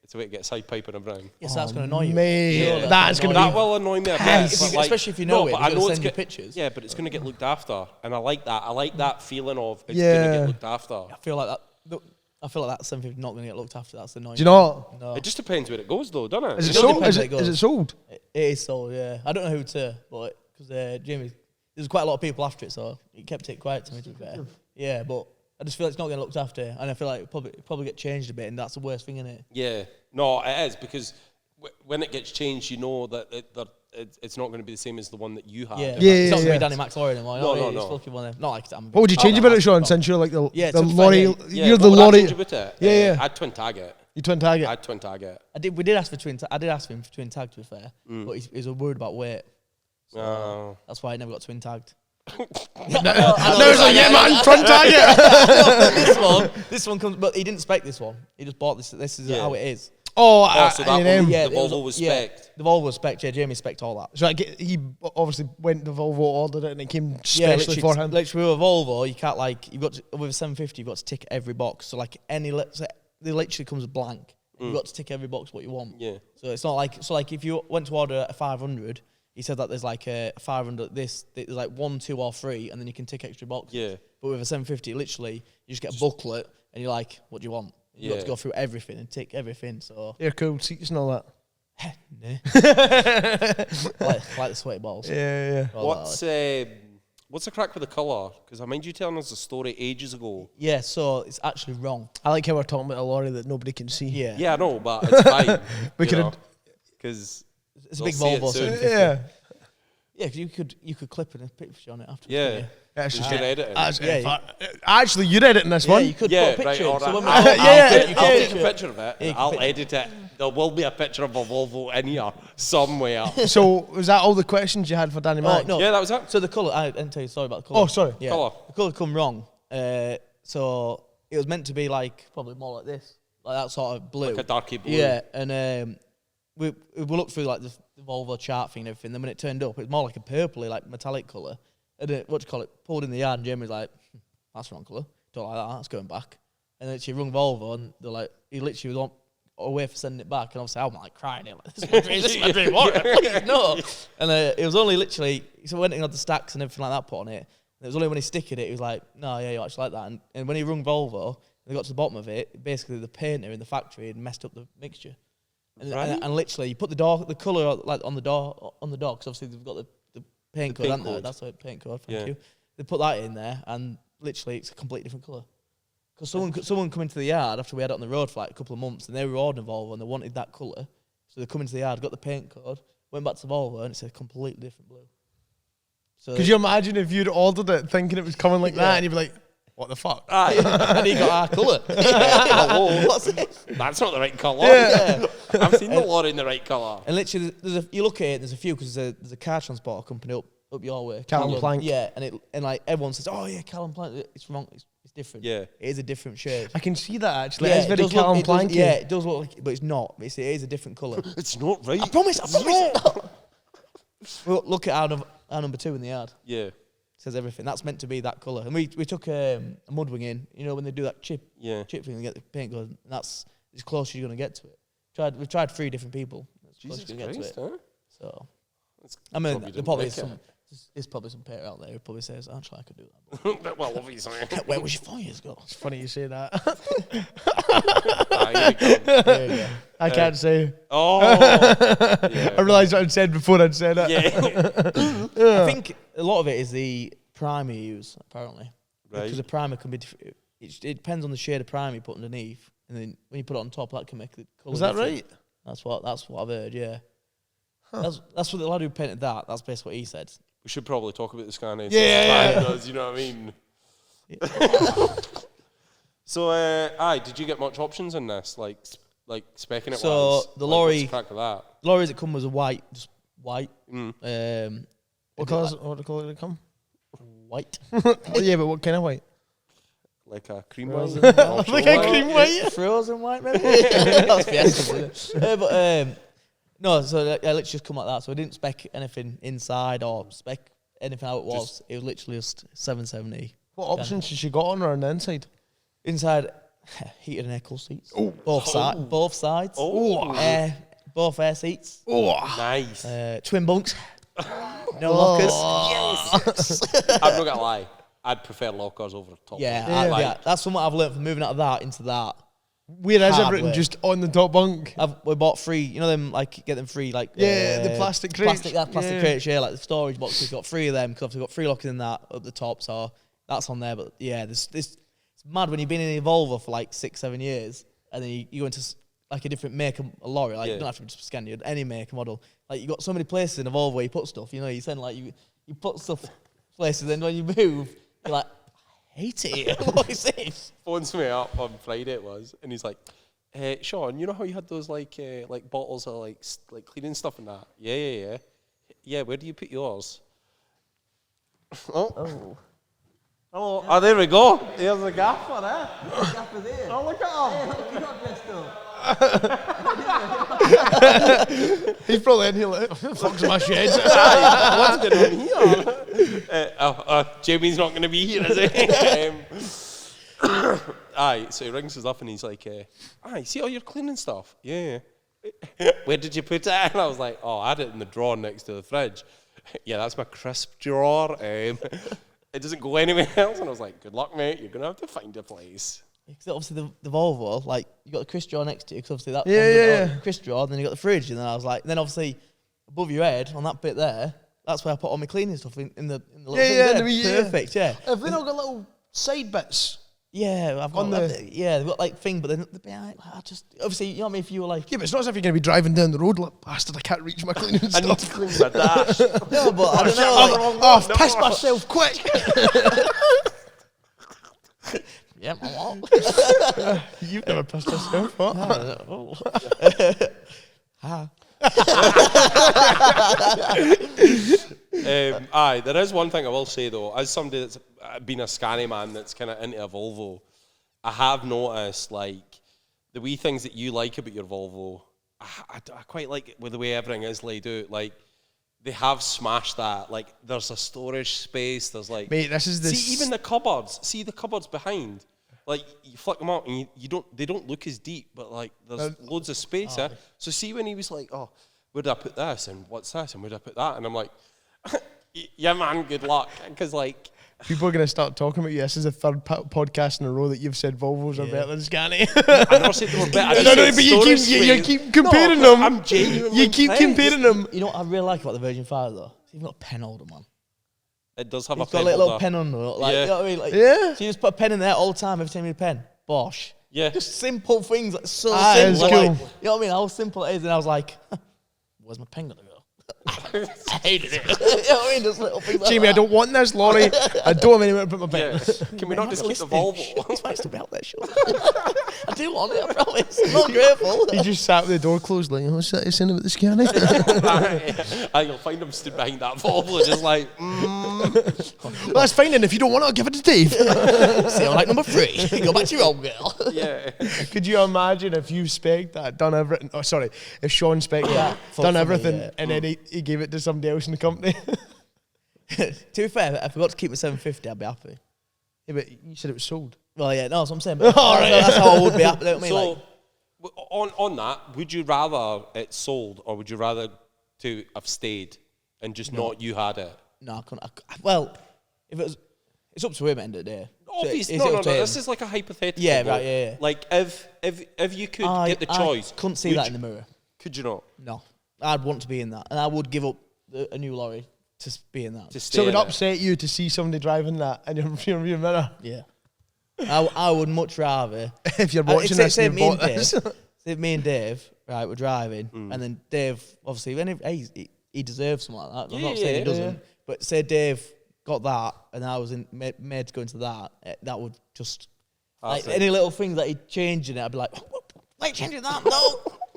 [SPEAKER 1] It's a way to get side pipe and everything.
[SPEAKER 3] Yes, that's going to annoy you.
[SPEAKER 2] Mate,
[SPEAKER 3] Surely
[SPEAKER 2] that's going to
[SPEAKER 1] That
[SPEAKER 2] be...
[SPEAKER 1] will annoy me a bit.
[SPEAKER 2] Yes.
[SPEAKER 1] but
[SPEAKER 3] Especially if you know it,
[SPEAKER 1] but
[SPEAKER 3] you're gonna
[SPEAKER 1] it's
[SPEAKER 3] send you
[SPEAKER 1] get-
[SPEAKER 3] pictures.
[SPEAKER 1] Yeah, but it's going to get looked after. And I like that. I like that feeling of it's going to
[SPEAKER 2] Yeah.
[SPEAKER 1] get looked after.
[SPEAKER 3] I feel like that. I feel like that 750 not going to get looked after. That's annoying.
[SPEAKER 2] Do you know what?
[SPEAKER 3] No,
[SPEAKER 1] It just depends where it goes, though, doesn't it?
[SPEAKER 2] Is it
[SPEAKER 3] does
[SPEAKER 2] sold?
[SPEAKER 3] depend
[SPEAKER 2] Is
[SPEAKER 3] where
[SPEAKER 2] it,
[SPEAKER 3] it
[SPEAKER 2] is it
[SPEAKER 3] goes.
[SPEAKER 2] sold?
[SPEAKER 3] it is sold. Yeah, I don't know who to, but because Jamie, there's quite a lot of people after it, so he kept it quiet to me. To be fair, yeah, but I just feel it's not getting looked after, and I feel like it'll probably get changed a bit, and that's the worst thing, isn't it?
[SPEAKER 1] Yeah. No, it is, because when it gets changed, you know that it's not going to be the same as the one that you had.
[SPEAKER 3] Yeah,
[SPEAKER 2] Yeah,
[SPEAKER 3] it's not
[SPEAKER 2] yeah,
[SPEAKER 3] gonna
[SPEAKER 2] yeah.
[SPEAKER 3] be Danny McLaurin anymore.
[SPEAKER 1] No,
[SPEAKER 3] It's
[SPEAKER 1] no.
[SPEAKER 3] fucking one of them. Not like I'm.
[SPEAKER 2] What would you change about it, Sean, since you're like the,
[SPEAKER 3] Yeah,
[SPEAKER 2] the
[SPEAKER 3] to be fair,
[SPEAKER 2] lorry...
[SPEAKER 1] Yeah,
[SPEAKER 2] You're
[SPEAKER 1] what
[SPEAKER 2] the
[SPEAKER 1] would I
[SPEAKER 2] lorry...
[SPEAKER 1] change about it?
[SPEAKER 2] Yeah, yeah.
[SPEAKER 1] I'd twin tag it.
[SPEAKER 2] You twin tag it.
[SPEAKER 1] I'd twin tag it.
[SPEAKER 3] We did ask for twin. I did ask him for twin tag, to be fair,
[SPEAKER 1] Mm.
[SPEAKER 3] but he's worried about weight. So
[SPEAKER 1] Oh.
[SPEAKER 3] that's why I never got twin tagged.
[SPEAKER 2] No, it's like, yeah, man, twin tag it.
[SPEAKER 3] This one comes, but he didn't spec this one. He just bought this. This is
[SPEAKER 1] Yeah.
[SPEAKER 3] how it is.
[SPEAKER 2] Oh,
[SPEAKER 1] So that one,
[SPEAKER 2] A&M.
[SPEAKER 1] the
[SPEAKER 3] it
[SPEAKER 1] Volvo was spec'd.
[SPEAKER 3] The Volvo was spec. Yeah, Jamie spec'd all that.
[SPEAKER 2] So he obviously went to Volvo, ordered it, and it came specially for him.
[SPEAKER 3] Literally with a Volvo, you can't you've got to, with a 750, you've got to tick every box. So like let's say, they literally comes blank. You've got to tick every box what you want.
[SPEAKER 1] Yeah.
[SPEAKER 3] So it's not like if you went to order a 500, he said that there's like a 500 there's like 1, 2, or 3, and then you can tick extra boxes.
[SPEAKER 1] Yeah.
[SPEAKER 3] But with a 750, literally you just get a booklet and you're like, what do you want? You've got to
[SPEAKER 1] Yeah.
[SPEAKER 3] go through everything and tick everything. So
[SPEAKER 2] They're cool seats and all that.
[SPEAKER 3] nah. like the sweaty balls.
[SPEAKER 2] Yeah.
[SPEAKER 3] All that,
[SPEAKER 1] What's the crack with the colour? Because I mind you telling us a story ages ago.
[SPEAKER 3] Yeah, so it's actually wrong.
[SPEAKER 2] I like how we're talking about a lorry that nobody can see.
[SPEAKER 3] Yeah.
[SPEAKER 1] Yeah, I know, but it's fine.
[SPEAKER 2] We could've-
[SPEAKER 3] It's
[SPEAKER 1] Because
[SPEAKER 3] a
[SPEAKER 1] They'll
[SPEAKER 3] big
[SPEAKER 1] see it
[SPEAKER 3] Volvo.
[SPEAKER 1] soon.
[SPEAKER 3] 750.
[SPEAKER 2] Yeah.
[SPEAKER 3] Yeah, because you could clip in a picture on it after.
[SPEAKER 1] yeah,
[SPEAKER 2] That's
[SPEAKER 1] you
[SPEAKER 2] just
[SPEAKER 1] should edit it.
[SPEAKER 3] Yeah,
[SPEAKER 2] Actually, you're editing this
[SPEAKER 3] Yeah,
[SPEAKER 2] one.
[SPEAKER 3] you could
[SPEAKER 1] Yeah,
[SPEAKER 3] put a
[SPEAKER 1] right,
[SPEAKER 3] picture.
[SPEAKER 1] all
[SPEAKER 3] So
[SPEAKER 1] right.
[SPEAKER 3] when we
[SPEAKER 1] I'll
[SPEAKER 3] go-
[SPEAKER 2] yeah,
[SPEAKER 1] take
[SPEAKER 2] yeah.
[SPEAKER 1] a picture of it.
[SPEAKER 3] Yeah, you can
[SPEAKER 1] I'll
[SPEAKER 3] pic-
[SPEAKER 1] edit it. There will be a picture of a Volvo in here somewhere.
[SPEAKER 2] So, was that all the questions you had for Danny
[SPEAKER 3] Oh,
[SPEAKER 2] Mac?
[SPEAKER 3] no.
[SPEAKER 1] Yeah, that was it.
[SPEAKER 3] So the colour, I didn't tell you sorry about the colour.
[SPEAKER 2] Oh, sorry.
[SPEAKER 3] Yeah.
[SPEAKER 1] Colour.
[SPEAKER 3] The colour come wrong. So it was meant to be like probably more like this, like that sort of blue.
[SPEAKER 1] Like a darky blue.
[SPEAKER 3] Yeah, and we looked through like the Volvo chart thing and everything. Then when it turned up, it was more like a purpley, like metallic colour. And what do you call it? Pulled in the yard, and Jamie was like, "That's the wrong colour. Don't like that. That's going back." And then she rung Volvo, and they're like, he literally was on away for sending it back. And obviously, I'm like crying here, like, this is my dream warrant, please, no. And it was only literally, so went in on the stacks and everything like that put on it. And it was only when he sticked it, he was like, no, yeah, you actually like that. And when he rung Volvo, they got to the bottom of it, basically the painter in the factory had messed up the mixture. And,
[SPEAKER 1] Right.
[SPEAKER 3] and literally, you put the colour like on the door, because obviously they've got the paint code,
[SPEAKER 1] paint
[SPEAKER 3] haven't they?
[SPEAKER 1] code.
[SPEAKER 3] That's the paint code,
[SPEAKER 1] Yeah.
[SPEAKER 3] thank you. They put that in there, and literally it's a completely different colour. Because someone come into the yard after we had it on the road for like a couple of months, and they were ordering Volvo, and they wanted that colour. So they come into the yard, got the paint code, went back to Volvo, and it's a completely different blue. So
[SPEAKER 2] Could you imagine if you'd ordered it thinking it was coming like that, and you'd be like, what the fuck?
[SPEAKER 1] Aye.
[SPEAKER 3] and he got our colour.
[SPEAKER 1] Hello.
[SPEAKER 3] What's it?
[SPEAKER 1] That's not the right colour.
[SPEAKER 3] Yeah.
[SPEAKER 1] I've seen the lorry in the right colour.
[SPEAKER 3] And literally, you look at it, there's a few, because there's a car transport company up your way.
[SPEAKER 2] Callum Plank.
[SPEAKER 3] Yeah, and like everyone says, oh yeah, Callum Plank. It's wrong. It's different.
[SPEAKER 1] Yeah.
[SPEAKER 3] It is a different shade.
[SPEAKER 2] I can see that actually.
[SPEAKER 3] Yeah,
[SPEAKER 2] It's very
[SPEAKER 3] does look-
[SPEAKER 2] Callum
[SPEAKER 3] it does-
[SPEAKER 2] Planky.
[SPEAKER 3] Yeah, it does look like, but it's not. It is a different colour.
[SPEAKER 1] It's not right.
[SPEAKER 3] I promise. Well, look at our number 2 in the yard.
[SPEAKER 1] Yeah.
[SPEAKER 3] It says everything. That's meant to be that colour. And we took a mudwing in. You know when they do that chip thing and get the paint going. And that's as close as you're going to get to it. We've tried 3 different people. As close as
[SPEAKER 1] Jesus
[SPEAKER 3] you can get
[SPEAKER 1] Christ,
[SPEAKER 3] to it.
[SPEAKER 1] huh?
[SPEAKER 3] So
[SPEAKER 1] That's
[SPEAKER 3] I mean,
[SPEAKER 1] probably
[SPEAKER 3] there
[SPEAKER 1] didn't
[SPEAKER 3] probably
[SPEAKER 1] make
[SPEAKER 3] is
[SPEAKER 1] it.
[SPEAKER 3] there's probably some pair out there who probably says, actually, I could do that.
[SPEAKER 1] Well, obviously.
[SPEAKER 3] Where was you 4 years ago?
[SPEAKER 2] It's funny you say that.
[SPEAKER 1] Aye, here we go.
[SPEAKER 3] There you go.
[SPEAKER 2] I can't say.
[SPEAKER 1] Oh.
[SPEAKER 2] I
[SPEAKER 1] Yeah.
[SPEAKER 2] realised what I'd said before I'd said it.
[SPEAKER 1] Yeah.
[SPEAKER 3] I think a lot of it is the primer you use, apparently.
[SPEAKER 1] Right.
[SPEAKER 3] Because the primer can be different. It depends on the shade of primer you put underneath. And then when you put it on top, that can make the colour
[SPEAKER 2] Was that
[SPEAKER 3] different.
[SPEAKER 2] right?
[SPEAKER 3] That's what I've heard, yeah. That's what the lad who painted that, that's basically what he said.
[SPEAKER 1] We should probably talk about the scanning.
[SPEAKER 2] Yeah.
[SPEAKER 1] Does, you know what I mean? So, did you get much options in this? Like specking it
[SPEAKER 3] So,
[SPEAKER 1] wise?
[SPEAKER 3] the
[SPEAKER 1] Like,
[SPEAKER 3] lorry-
[SPEAKER 1] what's the crack with that?
[SPEAKER 3] The lorries that come was a white, just white.
[SPEAKER 1] Mm.
[SPEAKER 2] What colours? What colour did it come?
[SPEAKER 3] White.
[SPEAKER 2] Yeah, but what kind of white?
[SPEAKER 1] like a cream
[SPEAKER 3] Frozen
[SPEAKER 1] white.
[SPEAKER 3] white.
[SPEAKER 2] Like a cream white.
[SPEAKER 3] Frozen white, maybe. That's fiesta, isn't it? No, so I literally just come like that. So I didn't spec anything inside or spec anything how it was. It was literally just 770.
[SPEAKER 2] What options has she got on her on the inside?
[SPEAKER 3] Inside, heated and air cooled seats. Both sides.
[SPEAKER 1] Oh,
[SPEAKER 3] Both air seats.
[SPEAKER 1] nice.
[SPEAKER 3] Twin bunks. No lockers.
[SPEAKER 1] Yes. I'm not gonna lie. I'd prefer lockers over the top.
[SPEAKER 3] Yeah, that's from what I've learned from moving out of that into that.
[SPEAKER 2] Where is
[SPEAKER 3] Hard
[SPEAKER 2] everything
[SPEAKER 3] work.
[SPEAKER 2] just on the top bunk?
[SPEAKER 3] We bought free, you know them, like, get them free, like...
[SPEAKER 2] The plastic crates.
[SPEAKER 3] Plastic crates, yeah, like the storage boxes, got 3 of them, because I've got 3 lockers in that up the top, so that's on there, but yeah, this it's mad when you've been in a Volvo for like 6-7 years, and then you go into like a different make of a lorry, like, you don't have to be just Scania, any make and model. Like, you got so many places in a Volvo where you put stuff, you know, you send, like, you put stuff places, and when you move, you're like, I hate it here. What is this?
[SPEAKER 1] Phones me up on Friday it was, and he's like, Sean, you know how you had those like bottles of like cleaning stuff and that? Yeah. Yeah, where do you put yours? Oh, there we go. There's a gaffer there.
[SPEAKER 3] Gaffer there.
[SPEAKER 1] Oh, look at him.
[SPEAKER 3] Look, you're not dressed up.
[SPEAKER 2] He's probably in here like, fuck's my shed.
[SPEAKER 1] What's going on here? Jamie's not going to be here, is he? Aye, so he rings us up and he's like, aye, see all your cleaning stuff? Yeah. Where did you put it? And I was like, oh, I had it in the drawer next to the fridge. Yeah, that's my crisp drawer. It doesn't go anywhere else. And I was like, good luck, mate. You're going to have to find a place.
[SPEAKER 3] Because obviously the Volvo, like, you got the crisp drawer next to you, because obviously that
[SPEAKER 2] Yeah.
[SPEAKER 3] crisp drawer, and then you got the fridge, and then I was like, then obviously above your head on that bit there, that's where I put all my cleaning stuff in the little thing there. Perfect, yeah.
[SPEAKER 2] Have they not got little side bits?
[SPEAKER 3] Yeah, I've got
[SPEAKER 2] On
[SPEAKER 3] they've got like thing, but then I just obviously, you know what I mean, if you were like,
[SPEAKER 2] Yeah, but it's not as if you're going to be driving down the road like, bastard, I can't reach my cleaning
[SPEAKER 1] I need
[SPEAKER 2] stuff.
[SPEAKER 1] to clean my dash.
[SPEAKER 3] no, but I don't know,
[SPEAKER 1] shit,
[SPEAKER 3] like,
[SPEAKER 2] I've pissed myself quick.
[SPEAKER 3] yeah, my what?
[SPEAKER 2] You've never pissed yourself, what?
[SPEAKER 1] Aye, there is one thing I will say though, as somebody that's been a Scania man that's kind of into a Volvo, I have noticed like the wee things that you like about your Volvo. I quite like it with the way everything is laid out. Like they have smashed that. Like there's a storage space. There's like,
[SPEAKER 2] Mate, this is the...
[SPEAKER 1] see even the cupboards. See the cupboards behind. Like you flick them up and they don't look as deep, but like there's loads of space. So see when he was like, oh, where did I put this and what's this and where did I put that? And I'm like, yeah, man, good luck, because like
[SPEAKER 2] People are going to start talking about you. This is the third podcast in a row that you've said Volvos are better than Scania.
[SPEAKER 1] I never said they were better.
[SPEAKER 2] No, but you keep comparing them.
[SPEAKER 1] I'm genuinely
[SPEAKER 2] You keep
[SPEAKER 1] impressed.
[SPEAKER 2] comparing them.
[SPEAKER 3] You know what I really like about the Virgin 5 though? It's even got a pen holder, man.
[SPEAKER 1] It does have
[SPEAKER 3] It's
[SPEAKER 1] a
[SPEAKER 3] got
[SPEAKER 1] pen
[SPEAKER 3] a little
[SPEAKER 1] holder.
[SPEAKER 3] pen under it. Like,
[SPEAKER 1] Yeah.
[SPEAKER 3] you know what I mean? Like,
[SPEAKER 2] Yeah.
[SPEAKER 3] So you just put a pen in there all the time every time you need a pen. Bosh.
[SPEAKER 1] Yeah.
[SPEAKER 3] Just simple things, like so
[SPEAKER 2] Ah, it's
[SPEAKER 3] simple.
[SPEAKER 2] cool.
[SPEAKER 3] Like, you know what I mean? How simple it is. And I was like, where's my pen gonna go? I hated it. You know what I mean? Just little things like
[SPEAKER 2] Jamie, I
[SPEAKER 3] that.
[SPEAKER 2] don't want this lorry. I don't have anywhere to put my pen.
[SPEAKER 1] Yeah. Can we not just keep the Volvo?
[SPEAKER 3] It's nice to be out there, sure. I do want it, I promise. I'm not grateful.
[SPEAKER 2] He just sat with the door closed like, what's that you're saying about the Scania?
[SPEAKER 1] And you'll find him stood behind that Volvo just like,
[SPEAKER 2] Well, that's fine then. If you don't want it, I'll give it to Dave.
[SPEAKER 3] See, I'm like number 3. Go back to your old girl.
[SPEAKER 1] yeah.
[SPEAKER 2] Could you imagine if you spec'd that, done everything? Oh, sorry, if Sean spec'd that,
[SPEAKER 3] Fuck
[SPEAKER 2] done
[SPEAKER 3] for me,
[SPEAKER 2] everything,
[SPEAKER 3] yeah.
[SPEAKER 2] and then he gave it to somebody else in the company?
[SPEAKER 3] To be fair, if I forgot to keep my 750, I'd be happy.
[SPEAKER 2] Yeah, but you said it was sold.
[SPEAKER 3] Well, yeah, no, that's what I'm saying. But
[SPEAKER 2] All right.
[SPEAKER 3] that's how I would be happy. You know what I mean?
[SPEAKER 1] So,
[SPEAKER 3] Like,
[SPEAKER 1] on that, would you rather it sold or would you rather to have stayed and just not you had it?
[SPEAKER 3] no, I couldn't. Well, if it was, it's up to him at the end of the day. So
[SPEAKER 1] Obviously,
[SPEAKER 3] it's
[SPEAKER 1] no.
[SPEAKER 3] up to him.
[SPEAKER 1] This is like a hypothetical.
[SPEAKER 3] Yeah,
[SPEAKER 1] though.
[SPEAKER 3] right, yeah.
[SPEAKER 1] Like if you could get the choice,
[SPEAKER 3] I couldn't see
[SPEAKER 1] would
[SPEAKER 3] that
[SPEAKER 1] you-
[SPEAKER 3] in the mirror.
[SPEAKER 1] Could you not?
[SPEAKER 3] No, I'd want to be in that, and I would give up a new lorry to be in that.
[SPEAKER 1] To stay
[SPEAKER 2] So it would
[SPEAKER 1] in it?
[SPEAKER 2] upset you to see somebody driving that in your rear mirror.
[SPEAKER 3] Yeah, I would much rather.
[SPEAKER 2] If you're watching this and you bought this.
[SPEAKER 3] Say me and Dave, right, we're driving, and then Dave, obviously, when he deserves something like that. I'm not saying he doesn't, but say Dave got that, and I was made to go into that, that would just like any little things that he'd change in it, I'd be like, why are you changing that?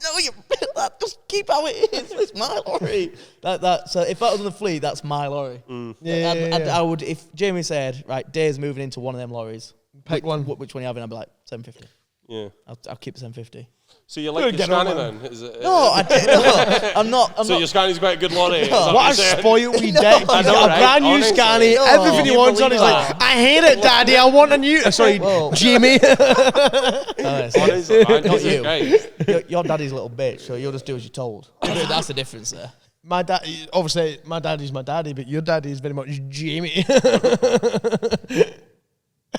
[SPEAKER 3] No, you that just keep how it is. It's my lorry. That. So if that was on the fleet, that's my lorry.
[SPEAKER 2] Yeah.
[SPEAKER 3] I would. If Jamie said, right, Dave's moving into one of them lorries,
[SPEAKER 2] Pick one.
[SPEAKER 3] Which one you having? I'd be like 750.
[SPEAKER 1] Yeah.
[SPEAKER 3] I'll keep the 750.
[SPEAKER 1] So you like your Scania then? Is it,
[SPEAKER 3] No, I'm not.
[SPEAKER 1] so your Scania's quite a good lorry. Is that
[SPEAKER 2] What
[SPEAKER 1] what
[SPEAKER 2] a
[SPEAKER 1] you're saying?
[SPEAKER 2] spoiled wee dick. He's got a
[SPEAKER 1] right?
[SPEAKER 2] brand new
[SPEAKER 1] Honestly.
[SPEAKER 2] Scania.
[SPEAKER 3] No.
[SPEAKER 2] Everything he
[SPEAKER 1] Can you
[SPEAKER 2] wants on.
[SPEAKER 1] believe
[SPEAKER 2] He's like,
[SPEAKER 1] that?
[SPEAKER 2] I hate it, Daddy. I want a new. Sorry,
[SPEAKER 3] Whoa.
[SPEAKER 2] Jamie.
[SPEAKER 1] Honestly, man,
[SPEAKER 3] Not
[SPEAKER 1] Jesus
[SPEAKER 3] you.
[SPEAKER 1] Christ.
[SPEAKER 3] Your daddy's a little bitch, so you'll just do as you're told. That's the difference there.
[SPEAKER 2] My dad, obviously, my daddy's my daddy, but your daddy is very much Jamie.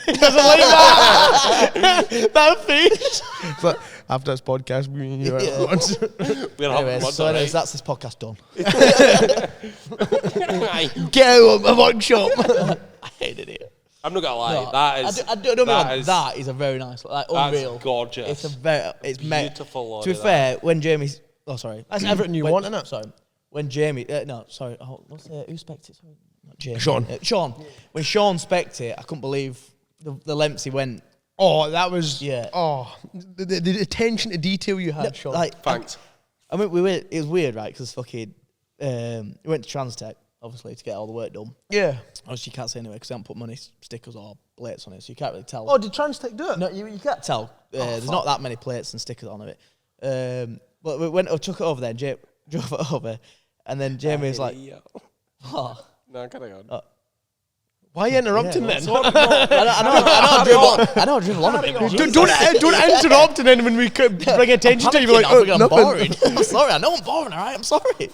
[SPEAKER 2] He doesn't like that. That face. But after this podcast, we and you are
[SPEAKER 3] Yeah.
[SPEAKER 2] once.
[SPEAKER 1] We're
[SPEAKER 3] Anyways,
[SPEAKER 1] having
[SPEAKER 3] so
[SPEAKER 1] blood,
[SPEAKER 3] anyways,
[SPEAKER 1] right?
[SPEAKER 3] that's this podcast done.
[SPEAKER 2] Get out of my workshop.
[SPEAKER 3] I hated it.
[SPEAKER 1] I'm not gonna lie.
[SPEAKER 3] No,
[SPEAKER 1] That is.
[SPEAKER 3] I don't mean
[SPEAKER 1] that
[SPEAKER 3] that is a very nice, like
[SPEAKER 1] that's
[SPEAKER 3] unreal.
[SPEAKER 1] gorgeous.
[SPEAKER 3] It's
[SPEAKER 1] Beautiful lorry,
[SPEAKER 3] To be
[SPEAKER 1] that.
[SPEAKER 3] fair, when Jamie's, sorry,
[SPEAKER 2] That's everything you
[SPEAKER 3] when,
[SPEAKER 2] want, innit?
[SPEAKER 3] Sorry, when Jamie, what's who spec'd it? Sorry, not Jamie.
[SPEAKER 2] Sean.
[SPEAKER 3] Sean. When Sean spec'd it, I couldn't believe the lengths he went.
[SPEAKER 2] Oh, that was.
[SPEAKER 3] Yeah.
[SPEAKER 2] Oh, the attention to detail you had, Sean.
[SPEAKER 3] Like,
[SPEAKER 1] Thanks.
[SPEAKER 3] I mean, it was weird, right? Because fucking, we went to Transtech, obviously, to get all the work done.
[SPEAKER 2] Yeah.
[SPEAKER 3] Obviously, you can't say anyway because they haven't put money stickers or plates on it, so you can't really tell.
[SPEAKER 2] Oh, did Transtech do it?
[SPEAKER 3] No, you can't tell. There's not that many plates and stickers on it. But we took it over there, and drove it over, and then Jamie was like, "Oh,
[SPEAKER 1] No, carry on.
[SPEAKER 2] Why are you interrupting then?
[SPEAKER 3] I know I dribble on a bit. but
[SPEAKER 2] Don't interrupt, and then when we could bring attention to you, you're like,
[SPEAKER 3] I'm
[SPEAKER 2] nothing.
[SPEAKER 3] boring. I'm sorry, I know I'm boring, all right? I'm sorry.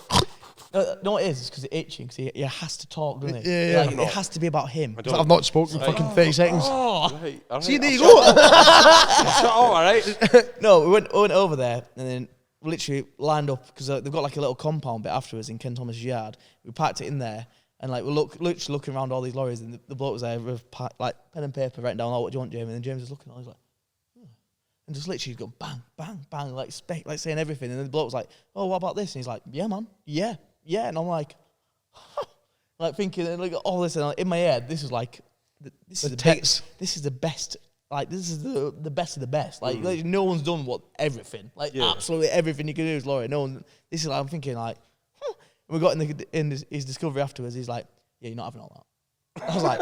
[SPEAKER 3] No, what it is, it's because it's itching, because he has to talk, doesn't he?
[SPEAKER 2] Yeah, yeah.
[SPEAKER 3] Like, it has to be about him.
[SPEAKER 2] I've not spoken in fucking 30 seconds.
[SPEAKER 1] Right, all right,
[SPEAKER 2] See, there
[SPEAKER 1] I'll
[SPEAKER 2] you
[SPEAKER 1] shut
[SPEAKER 2] go.
[SPEAKER 1] up, all right.
[SPEAKER 3] No, we went over there, and then literally lined up, because they've got like a little compound bit afterwards in Ken Thomas' yard. We parked it in there, and like we're literally looking around all these lorries, and the bloke was there with like pen and paper writing down, "Oh, what do you want, Jamie?" And then James was looking, and I was like, and just literally go bang, bang, bang, like saying everything. And then the bloke was like, "Oh, what about this?" And he's like, "Yeah, man, yeah." And I'm like, like thinking, and like all this, and like, in my head, this is like, this is the best. This is the best. Like this is the best of the best. Like, no one's done everything. Like absolutely everything you can do is lorry. No one. This is like I'm thinking like. And we got in his discovery afterwards. He's like, "Yeah, you're not having all that." I was like,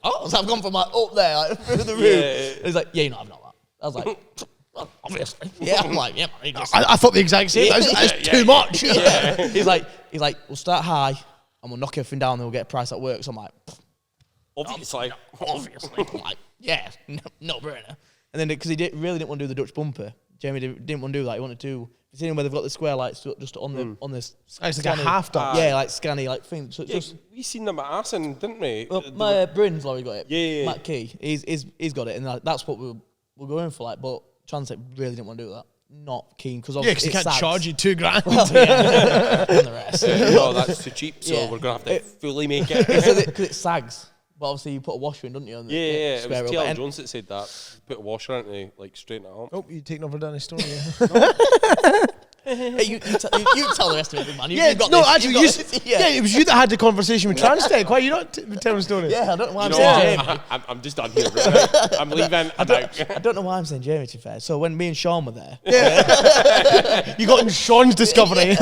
[SPEAKER 3] "Oh," so I've gone from like up there, like through the roof. Yeah. He's like, "Yeah, you're not having all that." I was like, "Well, obviously." Yeah, I'm like, "Yeah, man."
[SPEAKER 2] I thought the exact same. That's too much.
[SPEAKER 3] Yeah. He's like, "We'll start high and we'll knock everything down, and we'll get a price that works." So I'm like,
[SPEAKER 1] Obviously.
[SPEAKER 3] "Obviously." I'm like, "Yeah, no brainer." And then because he really didn't want to do the Dutch bumper, Jamie didn't want to do that. He wanted to. You see where they've got the square lights just on this.
[SPEAKER 2] It's like a half done.
[SPEAKER 3] Yeah, like scanny like thing. So it's
[SPEAKER 1] Yeah,
[SPEAKER 3] just.
[SPEAKER 1] we seen them at Assen, didn't we?
[SPEAKER 3] Well, my Bryn's lorry got it.
[SPEAKER 1] Yeah.
[SPEAKER 3] Matt Key, he's got it, and like, that's what we're going for. Like, but Transit really didn't want to do that. Not keen because
[SPEAKER 2] Yeah, because he can't charge you $2,000.
[SPEAKER 3] Well, yeah, and the rest.
[SPEAKER 1] No, that's too cheap, so
[SPEAKER 3] Yeah.
[SPEAKER 1] we're going to have to fully make it.
[SPEAKER 3] Because it sags. But obviously you put a washer in, don't you?
[SPEAKER 1] Yeah, it
[SPEAKER 3] square
[SPEAKER 1] was
[SPEAKER 3] wheel,
[SPEAKER 1] T.L.
[SPEAKER 3] but
[SPEAKER 1] Jones that said that. Put a washer in to like straighten it up.
[SPEAKER 2] Oh, you taking over Danny's story.
[SPEAKER 3] Hey, you tell the rest of it, man.
[SPEAKER 2] Yeah,
[SPEAKER 3] You've got
[SPEAKER 2] no,
[SPEAKER 3] this.
[SPEAKER 2] actually,
[SPEAKER 3] You've got this.
[SPEAKER 2] yeah, it was you that had the conversation with Transtech. Why are you not telling the story?
[SPEAKER 3] Yeah, I don't know why I'm
[SPEAKER 1] You know
[SPEAKER 3] saying
[SPEAKER 1] what?
[SPEAKER 3] Jamie.
[SPEAKER 1] I'm just done here. Right? I'm leaving. I'm out.
[SPEAKER 3] I don't know why I'm saying Jamie, to be fair. So when me and Sean were there,
[SPEAKER 2] You got in Sean's discovery.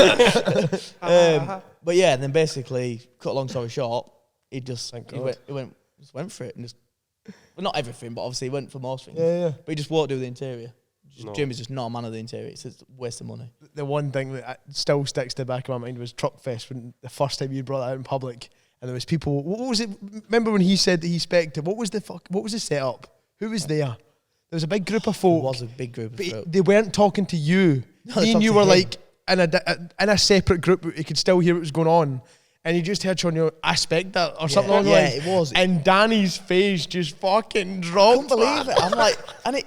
[SPEAKER 3] but yeah, and then basically, cut a long story short, he just went for it and just, well, not everything, but obviously he went for most things.
[SPEAKER 2] Yeah.
[SPEAKER 3] But he just won't do the interior.
[SPEAKER 1] No.
[SPEAKER 3] Jamie's just not a man of the interior. It's just a waste of money.
[SPEAKER 2] The one thing that still sticks to the back of my mind was Truckfest, when the first time you brought that out in public, and there was people. What was it? Remember when he said that he spec'd it? What was the setup? Who was there? There was a big group of folk.
[SPEAKER 3] It was a big group of
[SPEAKER 2] but
[SPEAKER 3] folk.
[SPEAKER 2] they weren't talking to you.
[SPEAKER 3] No, they
[SPEAKER 2] Me and
[SPEAKER 3] talked
[SPEAKER 2] you
[SPEAKER 3] to
[SPEAKER 2] were
[SPEAKER 3] him.
[SPEAKER 2] like in a separate group. You could still hear what was going on. And you just heard Sean, I spec'd that or something along the lines.
[SPEAKER 3] it was.
[SPEAKER 2] And Danny's face just fucking dropped.
[SPEAKER 3] I couldn't believe it. I'm like,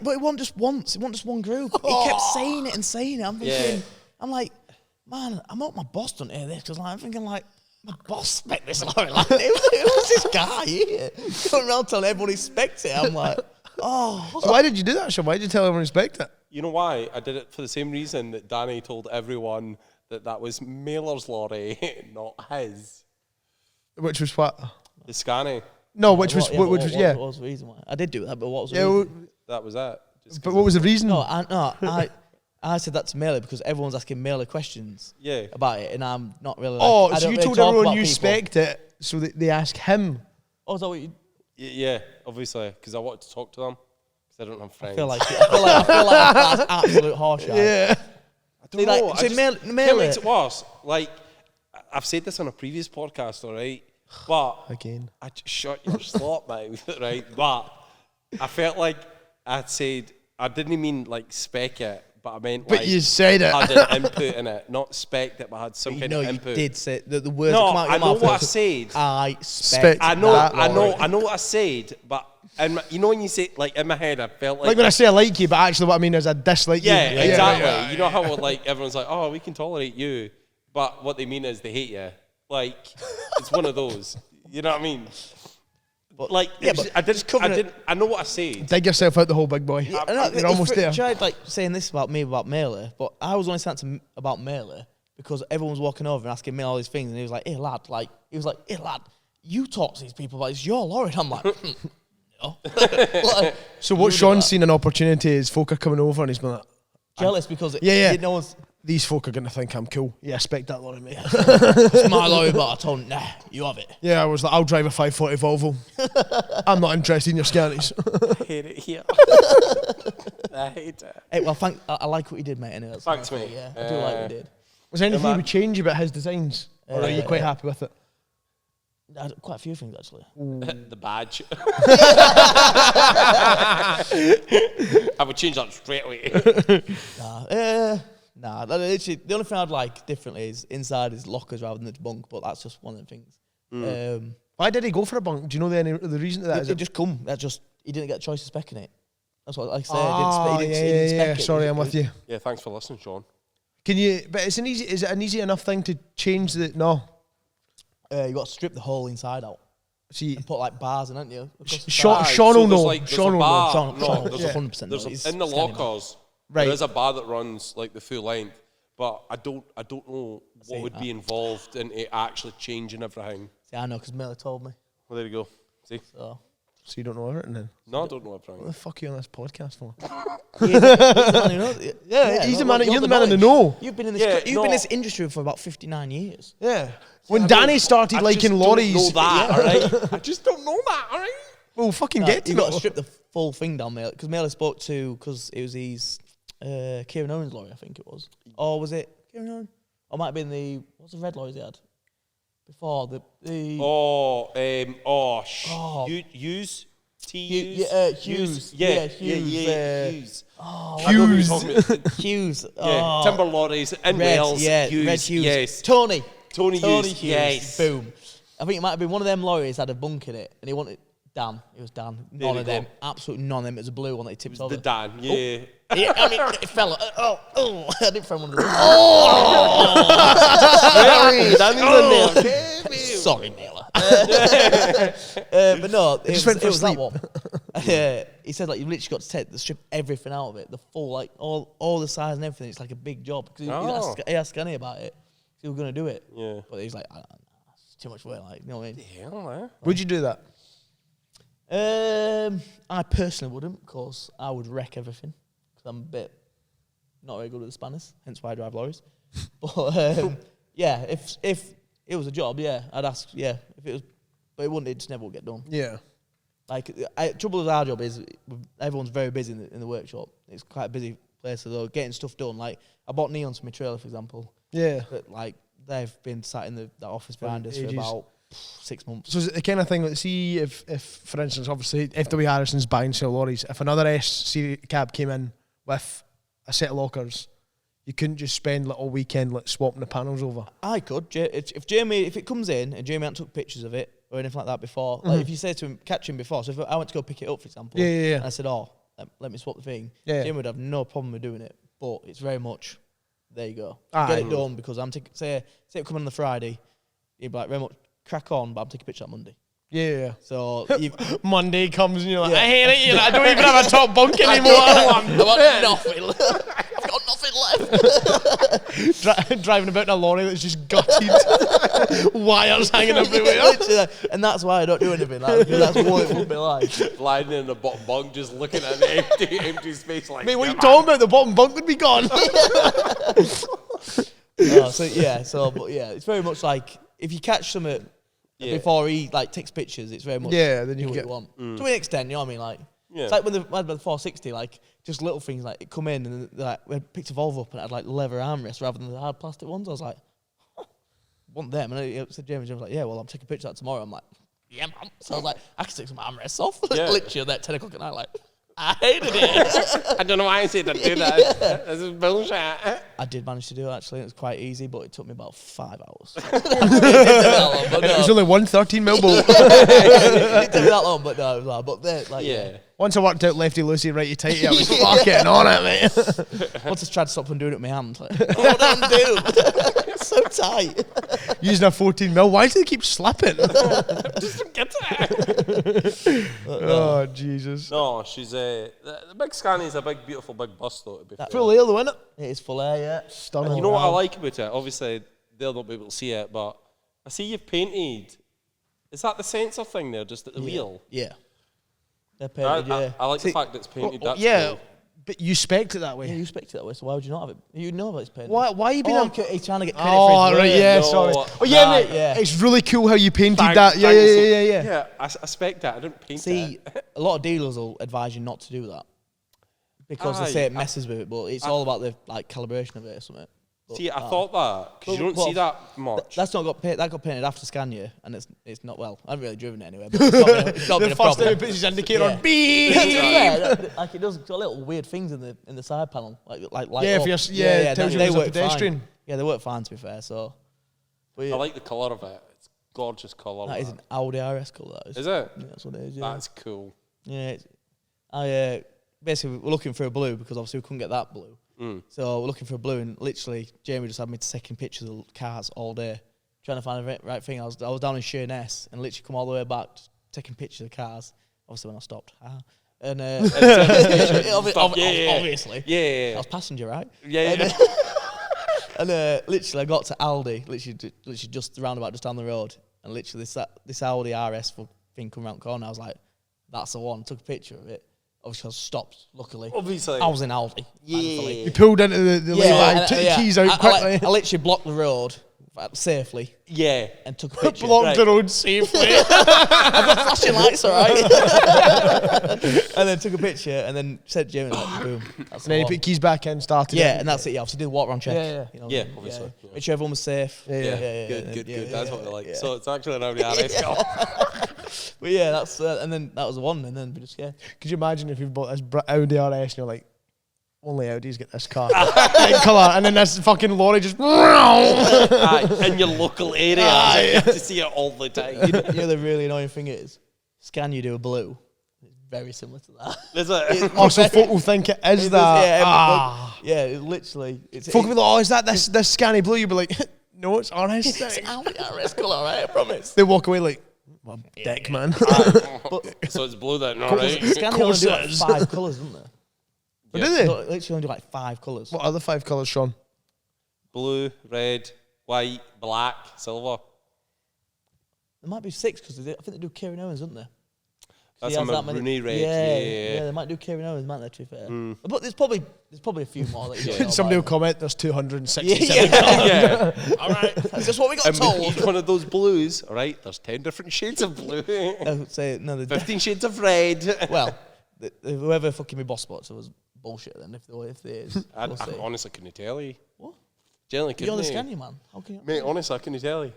[SPEAKER 3] but it wasn't just once. It wasn't just one group. He kept saying it and saying it. I'm thinking, I'm like, man, I hope my boss don't hear this, because I'm thinking like, my boss spec this lorry. Like, who's this guy here? Going around telling everyone he specs it. I'm like, oh.
[SPEAKER 2] So why did you do that, Sean? Why did you tell everyone to spect it?
[SPEAKER 1] You know why? I did it for the same reason that Danny told everyone that was Mailer's lorry, not his.
[SPEAKER 2] Which was what?
[SPEAKER 1] The Scania.
[SPEAKER 2] No, which was
[SPEAKER 3] What
[SPEAKER 2] was
[SPEAKER 3] was the reason why? I did do that, but what was the
[SPEAKER 2] Yeah,
[SPEAKER 3] reason?
[SPEAKER 1] That was it. Just
[SPEAKER 2] but
[SPEAKER 1] 'cause
[SPEAKER 2] what was the reason?
[SPEAKER 3] No, I said that to Mailer because everyone's asking Mailer questions
[SPEAKER 1] Yeah.
[SPEAKER 3] about it, and I'm not really like,
[SPEAKER 2] Oh,
[SPEAKER 3] I
[SPEAKER 2] so
[SPEAKER 3] don't
[SPEAKER 2] you
[SPEAKER 3] really
[SPEAKER 2] told
[SPEAKER 3] talk
[SPEAKER 2] everyone
[SPEAKER 3] about
[SPEAKER 2] you
[SPEAKER 3] people.
[SPEAKER 2] spec'd it, so that they ask him.
[SPEAKER 3] Oh, is that what you...
[SPEAKER 1] Yeah, obviously, because I wanted to talk to them. Because I don't have friends.
[SPEAKER 3] I feel like that's absolute horseshit.
[SPEAKER 2] Yeah.
[SPEAKER 1] I don't know.
[SPEAKER 3] Like, so
[SPEAKER 1] It makes it worse. Like, I've said this on a previous podcast, all right? But
[SPEAKER 2] Again.
[SPEAKER 1] I just shut your slot mouth, right? But I felt like I'd said, I didn't mean like spec it, but I meant
[SPEAKER 2] But
[SPEAKER 1] like
[SPEAKER 2] you said it.
[SPEAKER 1] had an input in it, not spec it, but had some kind of
[SPEAKER 3] You
[SPEAKER 1] input.
[SPEAKER 3] did say the words
[SPEAKER 1] No,
[SPEAKER 3] that come out
[SPEAKER 1] I
[SPEAKER 3] your
[SPEAKER 1] know
[SPEAKER 3] mouth.
[SPEAKER 1] what I
[SPEAKER 3] was,
[SPEAKER 1] said.
[SPEAKER 3] I spec.
[SPEAKER 1] I know
[SPEAKER 2] that,
[SPEAKER 1] I know what I said, but you know when you say like in my head, I felt
[SPEAKER 2] Like when I say I like you, but actually what I mean is I dislike you.
[SPEAKER 1] yeah, exactly. You know how like everyone's like, oh, we can tolerate you, but what they mean is they hate you. Like it's one of those. You know what I mean? But like,
[SPEAKER 3] Yeah,
[SPEAKER 1] it was-
[SPEAKER 3] but
[SPEAKER 1] I know what I said.
[SPEAKER 2] Dig yourself out the hole, big boy. You're almost there.
[SPEAKER 3] Tried like saying this about me about Mailer, but I was only saying to about Mailer because everyone was walking over and asking me all these things, and he was like, "Hey lad," "Hey lad, you talk to these people like it's your lorry." And I'm like, no. Like,
[SPEAKER 2] So what
[SPEAKER 3] you
[SPEAKER 2] Sean's
[SPEAKER 3] do that.
[SPEAKER 2] seen an opportunity is folk are coming over and he's been like,
[SPEAKER 3] Jealous because
[SPEAKER 2] Yeah.
[SPEAKER 3] no one's
[SPEAKER 2] these folk are going to think I'm cool. Yeah, spec that lorry, mate.
[SPEAKER 3] it's my lorry, but I told him, nah, you have it.
[SPEAKER 2] Yeah, I was like, I'll drive a 540 Volvo. I'm not interested in your scanties.
[SPEAKER 1] I hate it here. I hate it.
[SPEAKER 3] Hey, well, I like what you did, mate. Anyway, that's
[SPEAKER 1] Thanks,
[SPEAKER 3] nice.
[SPEAKER 1] mate.
[SPEAKER 3] Yeah, I do like what you did.
[SPEAKER 2] Was there anything
[SPEAKER 1] Yeah,
[SPEAKER 2] you
[SPEAKER 1] man.
[SPEAKER 2] would change about his designs? Or are you quite happy with it?
[SPEAKER 3] I had quite a few things actually.
[SPEAKER 1] The badge. I would change that straight away.
[SPEAKER 3] Nah. Literally, the only thing I'd like differently is inside is lockers rather than the bunk, but that's just one of the things.
[SPEAKER 2] Why did he go for a bunk? Do you know the reason to that? Is
[SPEAKER 3] It just come. That just he didn't get a choice of specking it. That's what like I say.
[SPEAKER 2] Oh,
[SPEAKER 3] he didn't spec it.
[SPEAKER 2] Sorry, I'm with you.
[SPEAKER 1] Yeah, thanks for listening, Sean.
[SPEAKER 2] Can you? But it's is it an easy enough thing to change the? No.
[SPEAKER 3] You got to strip the whole inside out
[SPEAKER 2] See,
[SPEAKER 3] and put like bars in, haven't you? Across the
[SPEAKER 2] Sean
[SPEAKER 3] side.
[SPEAKER 2] will
[SPEAKER 1] there's
[SPEAKER 2] know.
[SPEAKER 1] like, there's
[SPEAKER 2] Sean
[SPEAKER 1] a
[SPEAKER 2] will
[SPEAKER 1] bar.
[SPEAKER 3] Sean-
[SPEAKER 1] No,
[SPEAKER 3] Sean-
[SPEAKER 1] there's
[SPEAKER 3] yeah.
[SPEAKER 1] a,
[SPEAKER 3] 100% know.
[SPEAKER 1] there's
[SPEAKER 3] He's
[SPEAKER 1] in the
[SPEAKER 3] scanning
[SPEAKER 1] lockers.
[SPEAKER 2] Right.
[SPEAKER 1] There is a bar that runs like the full length, but I don't know what would be involved in it actually changing everything.
[SPEAKER 3] See, I know because Miller told me.
[SPEAKER 1] Well, there you go. See?
[SPEAKER 3] So.
[SPEAKER 2] So you don't know everything then?
[SPEAKER 1] No, I don't know
[SPEAKER 2] What
[SPEAKER 1] everything.
[SPEAKER 2] the fuck are you on this podcast for?
[SPEAKER 3] He's the man who knows.
[SPEAKER 2] Yeah, he's the man.
[SPEAKER 3] you're
[SPEAKER 2] You're the man in the
[SPEAKER 3] knowledge.
[SPEAKER 2] know.
[SPEAKER 3] You've been in this.
[SPEAKER 1] Yeah,
[SPEAKER 3] You've been in this industry for about 59 years.
[SPEAKER 2] Yeah. When Danny started liking lorries,
[SPEAKER 1] I just don't know that, alright? I just don't know that, alright?
[SPEAKER 2] well, fucking
[SPEAKER 3] No,
[SPEAKER 2] get to
[SPEAKER 3] you got to
[SPEAKER 2] know.
[SPEAKER 3] strip the full thing down, Mailer, because Mailer spoke to because it was his Kieran Owens lorry, I think it was, or was it Kieran Owens? Or might have been what's the red lorries he had before the
[SPEAKER 1] Hughes?
[SPEAKER 3] Hughes.
[SPEAKER 1] Yeah,
[SPEAKER 3] Hughes.
[SPEAKER 1] I know who you're talking about.
[SPEAKER 3] Hughes.
[SPEAKER 1] Yeah, timber lorries in
[SPEAKER 3] Red,
[SPEAKER 1] Wales.
[SPEAKER 3] yeah,
[SPEAKER 1] Hughes,
[SPEAKER 3] Red Hughes.
[SPEAKER 1] yes.
[SPEAKER 3] Tony
[SPEAKER 1] Hughes, yes.
[SPEAKER 3] Boom. I think it might have been one of them lorries had a bunk in it, and he wanted Dan. It was Dan.
[SPEAKER 1] There
[SPEAKER 3] None
[SPEAKER 1] we
[SPEAKER 3] of them.
[SPEAKER 1] go.
[SPEAKER 3] Absolutely none of them. It was a blue one that he tipped over.
[SPEAKER 1] The Dan, yeah.
[SPEAKER 3] Yeah, I mean, it fell. I didn't throw one of them. Sorry, Naylor. But no, it
[SPEAKER 2] just went for
[SPEAKER 3] was that
[SPEAKER 2] sleep.
[SPEAKER 3] one. He said like you literally got to strip everything out of it, the full like all the size and everything. It's like a big job. 'Cause he asked Scanny about it. He was gonna do it.
[SPEAKER 1] Yeah.
[SPEAKER 3] But he's like, it's too much work. Like, you know what I mean?
[SPEAKER 1] Hell, man.
[SPEAKER 2] Would you do that?
[SPEAKER 3] I personally wouldn't, because I would wreck everything. Because I'm a bit not very good at the spanners, hence why I drive lorries. But yeah, if it was a job, yeah, I'd ask. Yeah, if it was, but it wouldn't. It just never would get done.
[SPEAKER 2] Yeah.
[SPEAKER 3] Like, trouble with our job is everyone's very busy in the workshop. It's quite a busy place, so getting stuff done. Like, I bought neons for my trailer, for example.
[SPEAKER 2] Yeah.
[SPEAKER 3] But like, they've been sat in that office behind us for
[SPEAKER 2] ages.
[SPEAKER 3] about 6 months.
[SPEAKER 2] So is it the kind of thing that, see, if for instance, obviously, FW Harrison's buying sell lorries, if another S cab came in with a set of lockers, you couldn't just spend like all weekend like swapping the panels over.
[SPEAKER 3] I could. If it comes in and Jamie hadn't took pictures of it or anything like that before, like if you say to him, catch him before, so if I went to go pick it up, for example,
[SPEAKER 2] Yeah.
[SPEAKER 3] and I said, let me swap the thing,
[SPEAKER 2] Yeah.
[SPEAKER 3] Jamie would have no problem with doing it, but it's very much, there you go.
[SPEAKER 2] Aye.
[SPEAKER 3] Get it done, because I'm taking, say it come on the Friday, you'd be like, very much crack on, but I'm taking a picture on Monday.
[SPEAKER 2] Yeah.
[SPEAKER 3] So
[SPEAKER 2] Monday comes and you're like,
[SPEAKER 3] Yeah.
[SPEAKER 2] I hate it. I don't even have a top bunk anymore.
[SPEAKER 3] I've got nothing. I've got nothing left.
[SPEAKER 2] Driving about in a lorry that's just gutted, wires hanging everywhere.
[SPEAKER 3] Literally, and that's why I don't do anything. Like, because that's what it would be like.
[SPEAKER 1] Lying in the bottom bunk, just looking at the empty space like.
[SPEAKER 2] Mate, what are you talking about? The bottom bunk would be gone.
[SPEAKER 3] But yeah, it's very much like if you catch some at
[SPEAKER 1] Yeah.
[SPEAKER 3] Before he like takes pictures, it's very much
[SPEAKER 2] then you
[SPEAKER 3] do what
[SPEAKER 2] get
[SPEAKER 3] you want. To an extent, you know what I mean? Like,
[SPEAKER 1] Yeah.
[SPEAKER 3] it's like with the 460, like just little things like it come in and like we picked a Volvo up and it had like leather armrests rather than the hard plastic ones. I was like, want them? And I said James was like, yeah, well, I'm taking a picture of that tomorrow. I'm like, yeah, man. So I was like, I can take some armrests off.
[SPEAKER 1] Yeah.
[SPEAKER 3] Literally at that 10 o'clock at night, like, I hated it.
[SPEAKER 1] I don't know why I said I'd do that.
[SPEAKER 3] Yeah.
[SPEAKER 1] This is bullshit.
[SPEAKER 3] I did manage to do it actually. It was quite easy, but it took me about 5 hours. It didn't take me that long, but
[SPEAKER 2] And it was
[SPEAKER 3] no.
[SPEAKER 2] only one 13mm bolt.
[SPEAKER 3] It didn't take me that long, but no, it was like, but then, like,
[SPEAKER 1] Yeah.
[SPEAKER 2] Once I worked out lefty loosey, righty tighty, I was fucking on it, mate.
[SPEAKER 3] Once I tried to stop and doing it with my hand, like, what do I do? It's so tight.
[SPEAKER 2] Using a 14mm, why do they keep slipping?
[SPEAKER 1] Just get it.
[SPEAKER 2] Oh, Jesus.
[SPEAKER 1] No, she's the big Scani's a big, beautiful, big bus though. To be fair.
[SPEAKER 2] Full air though, innit?
[SPEAKER 3] It is full air, yeah.
[SPEAKER 2] Stunning.
[SPEAKER 1] You know what I like about it? Obviously, they'll not be able to see it, but I see you've painted. Is that the sensor thing there, just at the wheel?
[SPEAKER 3] Yeah. They're painted, yeah.
[SPEAKER 1] I like
[SPEAKER 2] See,
[SPEAKER 1] the fact that it's painted. That's
[SPEAKER 2] yeah,
[SPEAKER 1] cool.
[SPEAKER 2] but you spec'd it that
[SPEAKER 3] Yeah,
[SPEAKER 2] way.
[SPEAKER 3] you expect it that way, so why would you not have it? You know about it's painted.
[SPEAKER 2] Why are you being
[SPEAKER 3] Oh, he's trying to get credit
[SPEAKER 2] Oh,
[SPEAKER 3] for his
[SPEAKER 2] right,
[SPEAKER 3] work.
[SPEAKER 2] yeah,
[SPEAKER 1] No.
[SPEAKER 2] sorry. Oh, yeah,
[SPEAKER 3] Right,
[SPEAKER 2] mate.
[SPEAKER 3] yeah.
[SPEAKER 2] It's really cool how you painted
[SPEAKER 1] Thanks,
[SPEAKER 2] that. Yeah,
[SPEAKER 1] thanks.
[SPEAKER 2] yeah.
[SPEAKER 1] Yeah, I spec that. I didn't paint
[SPEAKER 3] See,
[SPEAKER 1] it.
[SPEAKER 3] a lot of dealers will advise you not to do that because they
[SPEAKER 1] Aye,
[SPEAKER 3] say it messes with it, but it's all about the like calibration of it or something. But,
[SPEAKER 1] See, I thought that because you don't
[SPEAKER 3] Well,
[SPEAKER 1] see that much.
[SPEAKER 3] that's not got painted. That got painted after Scania, and it's not well. I haven't really driven it anyway. But it's not been a
[SPEAKER 2] The first time
[SPEAKER 3] problem.
[SPEAKER 2] he puts his indicator
[SPEAKER 3] Yeah.
[SPEAKER 2] on, beep.
[SPEAKER 3] Yeah, like it does got little weird things in the side panel, like
[SPEAKER 2] Yeah, if you're it tells you
[SPEAKER 3] they
[SPEAKER 2] there's a
[SPEAKER 3] work
[SPEAKER 2] pedestrian.
[SPEAKER 3] fine. Yeah, they work fine to be fair. So, but yeah,
[SPEAKER 1] I like the colour of it. It's gorgeous colour.
[SPEAKER 3] that is an Audi RS colour. That is.
[SPEAKER 1] Is it?
[SPEAKER 3] Yeah, that's what it is. Yeah.
[SPEAKER 1] That's cool.
[SPEAKER 3] Yeah, basically we're looking for a blue because obviously we couldn't get that blue. So we're looking for a blue, and literally Jamie just had me taking pictures of cars all day, trying to find the right thing. I was down in Sheerness and literally come all the way back just taking pictures of cars. Obviously when I stopped, and obviously, I
[SPEAKER 1] Yeah.
[SPEAKER 3] was passenger, right?
[SPEAKER 1] Yeah.
[SPEAKER 3] And literally, I got to Aldi, literally just the roundabout, just down the road, and literally this Audi RS thing come round the corner. I was like, "That's the one." Took a picture of it. Obviously, I stopped. Luckily,
[SPEAKER 1] Obviously.
[SPEAKER 3] I was in Aldi. thankfully.
[SPEAKER 2] You pulled into the lay-by, took the keys out quickly.
[SPEAKER 3] I literally blocked the road safely
[SPEAKER 1] Yeah.
[SPEAKER 3] and took a picture.
[SPEAKER 2] Blocked the road safely.
[SPEAKER 3] I've got flashing lights, all right. And then took a picture and then said Jamie, like, boom. That's
[SPEAKER 2] And then you
[SPEAKER 3] the
[SPEAKER 2] put keys back in, started
[SPEAKER 3] yeah,
[SPEAKER 2] it.
[SPEAKER 3] and that's it. Yeah, obviously did a walk around check.
[SPEAKER 2] Yeah.
[SPEAKER 3] You know,
[SPEAKER 1] Yeah, obviously, yeah.
[SPEAKER 3] Make sure everyone was safe.
[SPEAKER 1] Yeah. Good. That's what I like. So it's actually an Audi RS car.
[SPEAKER 3] But yeah, that's and then that was the one, and then we just
[SPEAKER 2] Could you imagine if you bought this Audi RS and you're like, only Audi's get this car. That colour, and then this fucking lorry just...
[SPEAKER 1] Aye, in your local area.
[SPEAKER 2] Aye.
[SPEAKER 1] You have to see it all the time.
[SPEAKER 3] you know the really annoying thing is, Scania do a blue. It's very similar to that.
[SPEAKER 1] Is it?
[SPEAKER 2] Oh, so folk will think it is that.
[SPEAKER 3] Yeah, it literally.
[SPEAKER 2] Folk will be like, oh, is that this Scania blue? You'll be like, no, it's RS.
[SPEAKER 3] It's Audi RS colour, right? I promise.
[SPEAKER 2] They walk away like, well, dick, man.
[SPEAKER 1] So it's blue then, all right?
[SPEAKER 3] Scania only do like
[SPEAKER 2] Courses.
[SPEAKER 3] 5 colours, don't they?
[SPEAKER 2] But do they?
[SPEAKER 3] No, literally only do like 5 colours.
[SPEAKER 2] What other 5 colours, Sean?
[SPEAKER 1] Blue, red, white, black, silver.
[SPEAKER 3] There might be 6 because I think they do Kieran Owens, don't they?
[SPEAKER 1] That's
[SPEAKER 3] He
[SPEAKER 1] a
[SPEAKER 3] has that many-
[SPEAKER 1] maroony red.
[SPEAKER 3] Yeah, they might do Kieran Owens, might they, to be fair. But there's probably a few more that you don't know
[SPEAKER 2] Somebody will
[SPEAKER 3] about.
[SPEAKER 2] comment, there's 267.
[SPEAKER 1] Yeah.
[SPEAKER 3] All right, that's just what we got
[SPEAKER 1] And
[SPEAKER 3] told.
[SPEAKER 1] each one of those blues, all right, there's 10 different shades of blue.
[SPEAKER 3] I would say no.
[SPEAKER 1] 15 shades of red.
[SPEAKER 3] Well, whoever fucking me boss spots was bullshit. Then if they is,
[SPEAKER 1] I
[SPEAKER 3] we'll see.
[SPEAKER 1] honestly couldn't tell you.
[SPEAKER 3] What?
[SPEAKER 1] Generally
[SPEAKER 3] You're
[SPEAKER 1] couldn't
[SPEAKER 3] the
[SPEAKER 1] you?
[SPEAKER 3] Scania man. How can you?
[SPEAKER 1] Mate, honestly, I couldn't tell you.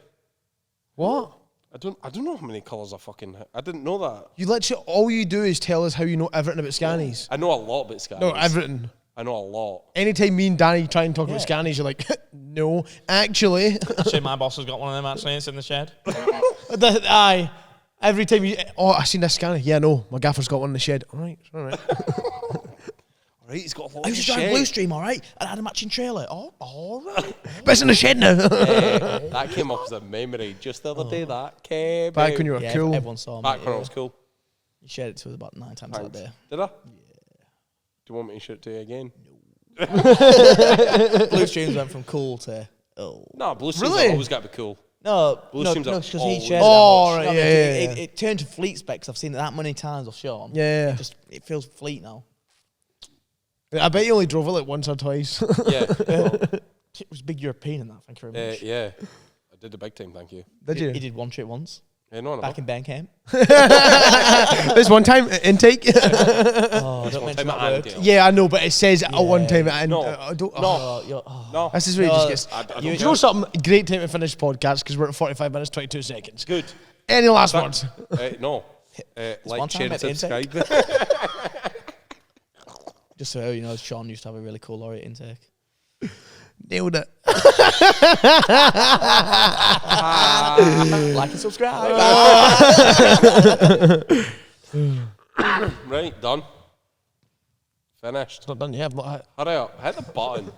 [SPEAKER 2] What?
[SPEAKER 1] I don't know how many colours I didn't know that.
[SPEAKER 2] You literally, all you do is tell us how you know everything about Scannies.
[SPEAKER 1] I know a lot about Scanies.
[SPEAKER 2] No, everything.
[SPEAKER 1] I know a lot.
[SPEAKER 2] Anytime me and Danny try and talk about Scannies, you're like, no, actually.
[SPEAKER 4] Actually, my boss has got one of them. Actually, it's in the shed.
[SPEAKER 2] Aye. Every time you, oh, I seen this Scania. Yeah, no, my gaffer's got one in the shed. All right, all right.
[SPEAKER 1] All right, he's got a lot
[SPEAKER 3] I
[SPEAKER 1] of
[SPEAKER 3] used to drive Blue Stream, all right, and I had a matching trailer. Oh, all right.
[SPEAKER 2] But it's in the shed now.
[SPEAKER 1] That came up as a memory just the other day. That came
[SPEAKER 2] Back
[SPEAKER 1] out.
[SPEAKER 2] when you were
[SPEAKER 3] Yeah,
[SPEAKER 2] cool.
[SPEAKER 3] everyone saw me.
[SPEAKER 1] Back when I
[SPEAKER 3] yeah.
[SPEAKER 1] was cool.
[SPEAKER 3] You shared it to us about 9 times that
[SPEAKER 1] Thanks.
[SPEAKER 3] day.
[SPEAKER 1] Did I? Yeah. Do you want me to show it to you again?
[SPEAKER 3] Blue Streams went from cool to
[SPEAKER 1] No, Blue Streams
[SPEAKER 2] Really?
[SPEAKER 1] always got to be cool.
[SPEAKER 3] no,
[SPEAKER 1] Blue
[SPEAKER 3] no,
[SPEAKER 1] Streams are
[SPEAKER 3] because he
[SPEAKER 1] always-
[SPEAKER 3] shared
[SPEAKER 2] Oh,
[SPEAKER 3] it that much.
[SPEAKER 2] right,
[SPEAKER 3] You know what I
[SPEAKER 2] yeah,
[SPEAKER 3] mean?
[SPEAKER 2] yeah,
[SPEAKER 3] It turned to fleet specs. I've seen it that many times off Sean.
[SPEAKER 2] Yeah.
[SPEAKER 3] It feels fleet now.
[SPEAKER 2] I bet you only drove it like once or twice.
[SPEAKER 1] Yeah.
[SPEAKER 3] It was big European in that. Thank you very much.
[SPEAKER 1] Yeah. I did the big time, thank you.
[SPEAKER 2] Did you?
[SPEAKER 3] He did one trip once.
[SPEAKER 1] No,
[SPEAKER 3] back in Bandcamp.
[SPEAKER 2] There's one time intake.
[SPEAKER 3] Oh, don't mention that word.
[SPEAKER 2] Yeah, I know, but it says at one time. And
[SPEAKER 1] No.
[SPEAKER 2] I don't,
[SPEAKER 1] No.
[SPEAKER 2] This is where you
[SPEAKER 3] No,
[SPEAKER 2] just
[SPEAKER 1] I
[SPEAKER 2] get.
[SPEAKER 1] don't
[SPEAKER 2] You
[SPEAKER 1] care.
[SPEAKER 2] know something? Great time to finish podcast because we're at 45 minutes, 22 seconds.
[SPEAKER 1] Good.
[SPEAKER 2] Any last words?
[SPEAKER 1] No.
[SPEAKER 3] one
[SPEAKER 1] Like,
[SPEAKER 3] time
[SPEAKER 1] share, and
[SPEAKER 3] at the intake.
[SPEAKER 1] subscribe.
[SPEAKER 3] Just so you know, Sean used to have a really cool laureate intake.
[SPEAKER 2] Nailed it.
[SPEAKER 3] Like and subscribe.
[SPEAKER 1] Right, done. Finished.
[SPEAKER 2] Not done yet. I've not.
[SPEAKER 1] Hurry up. Hit the button.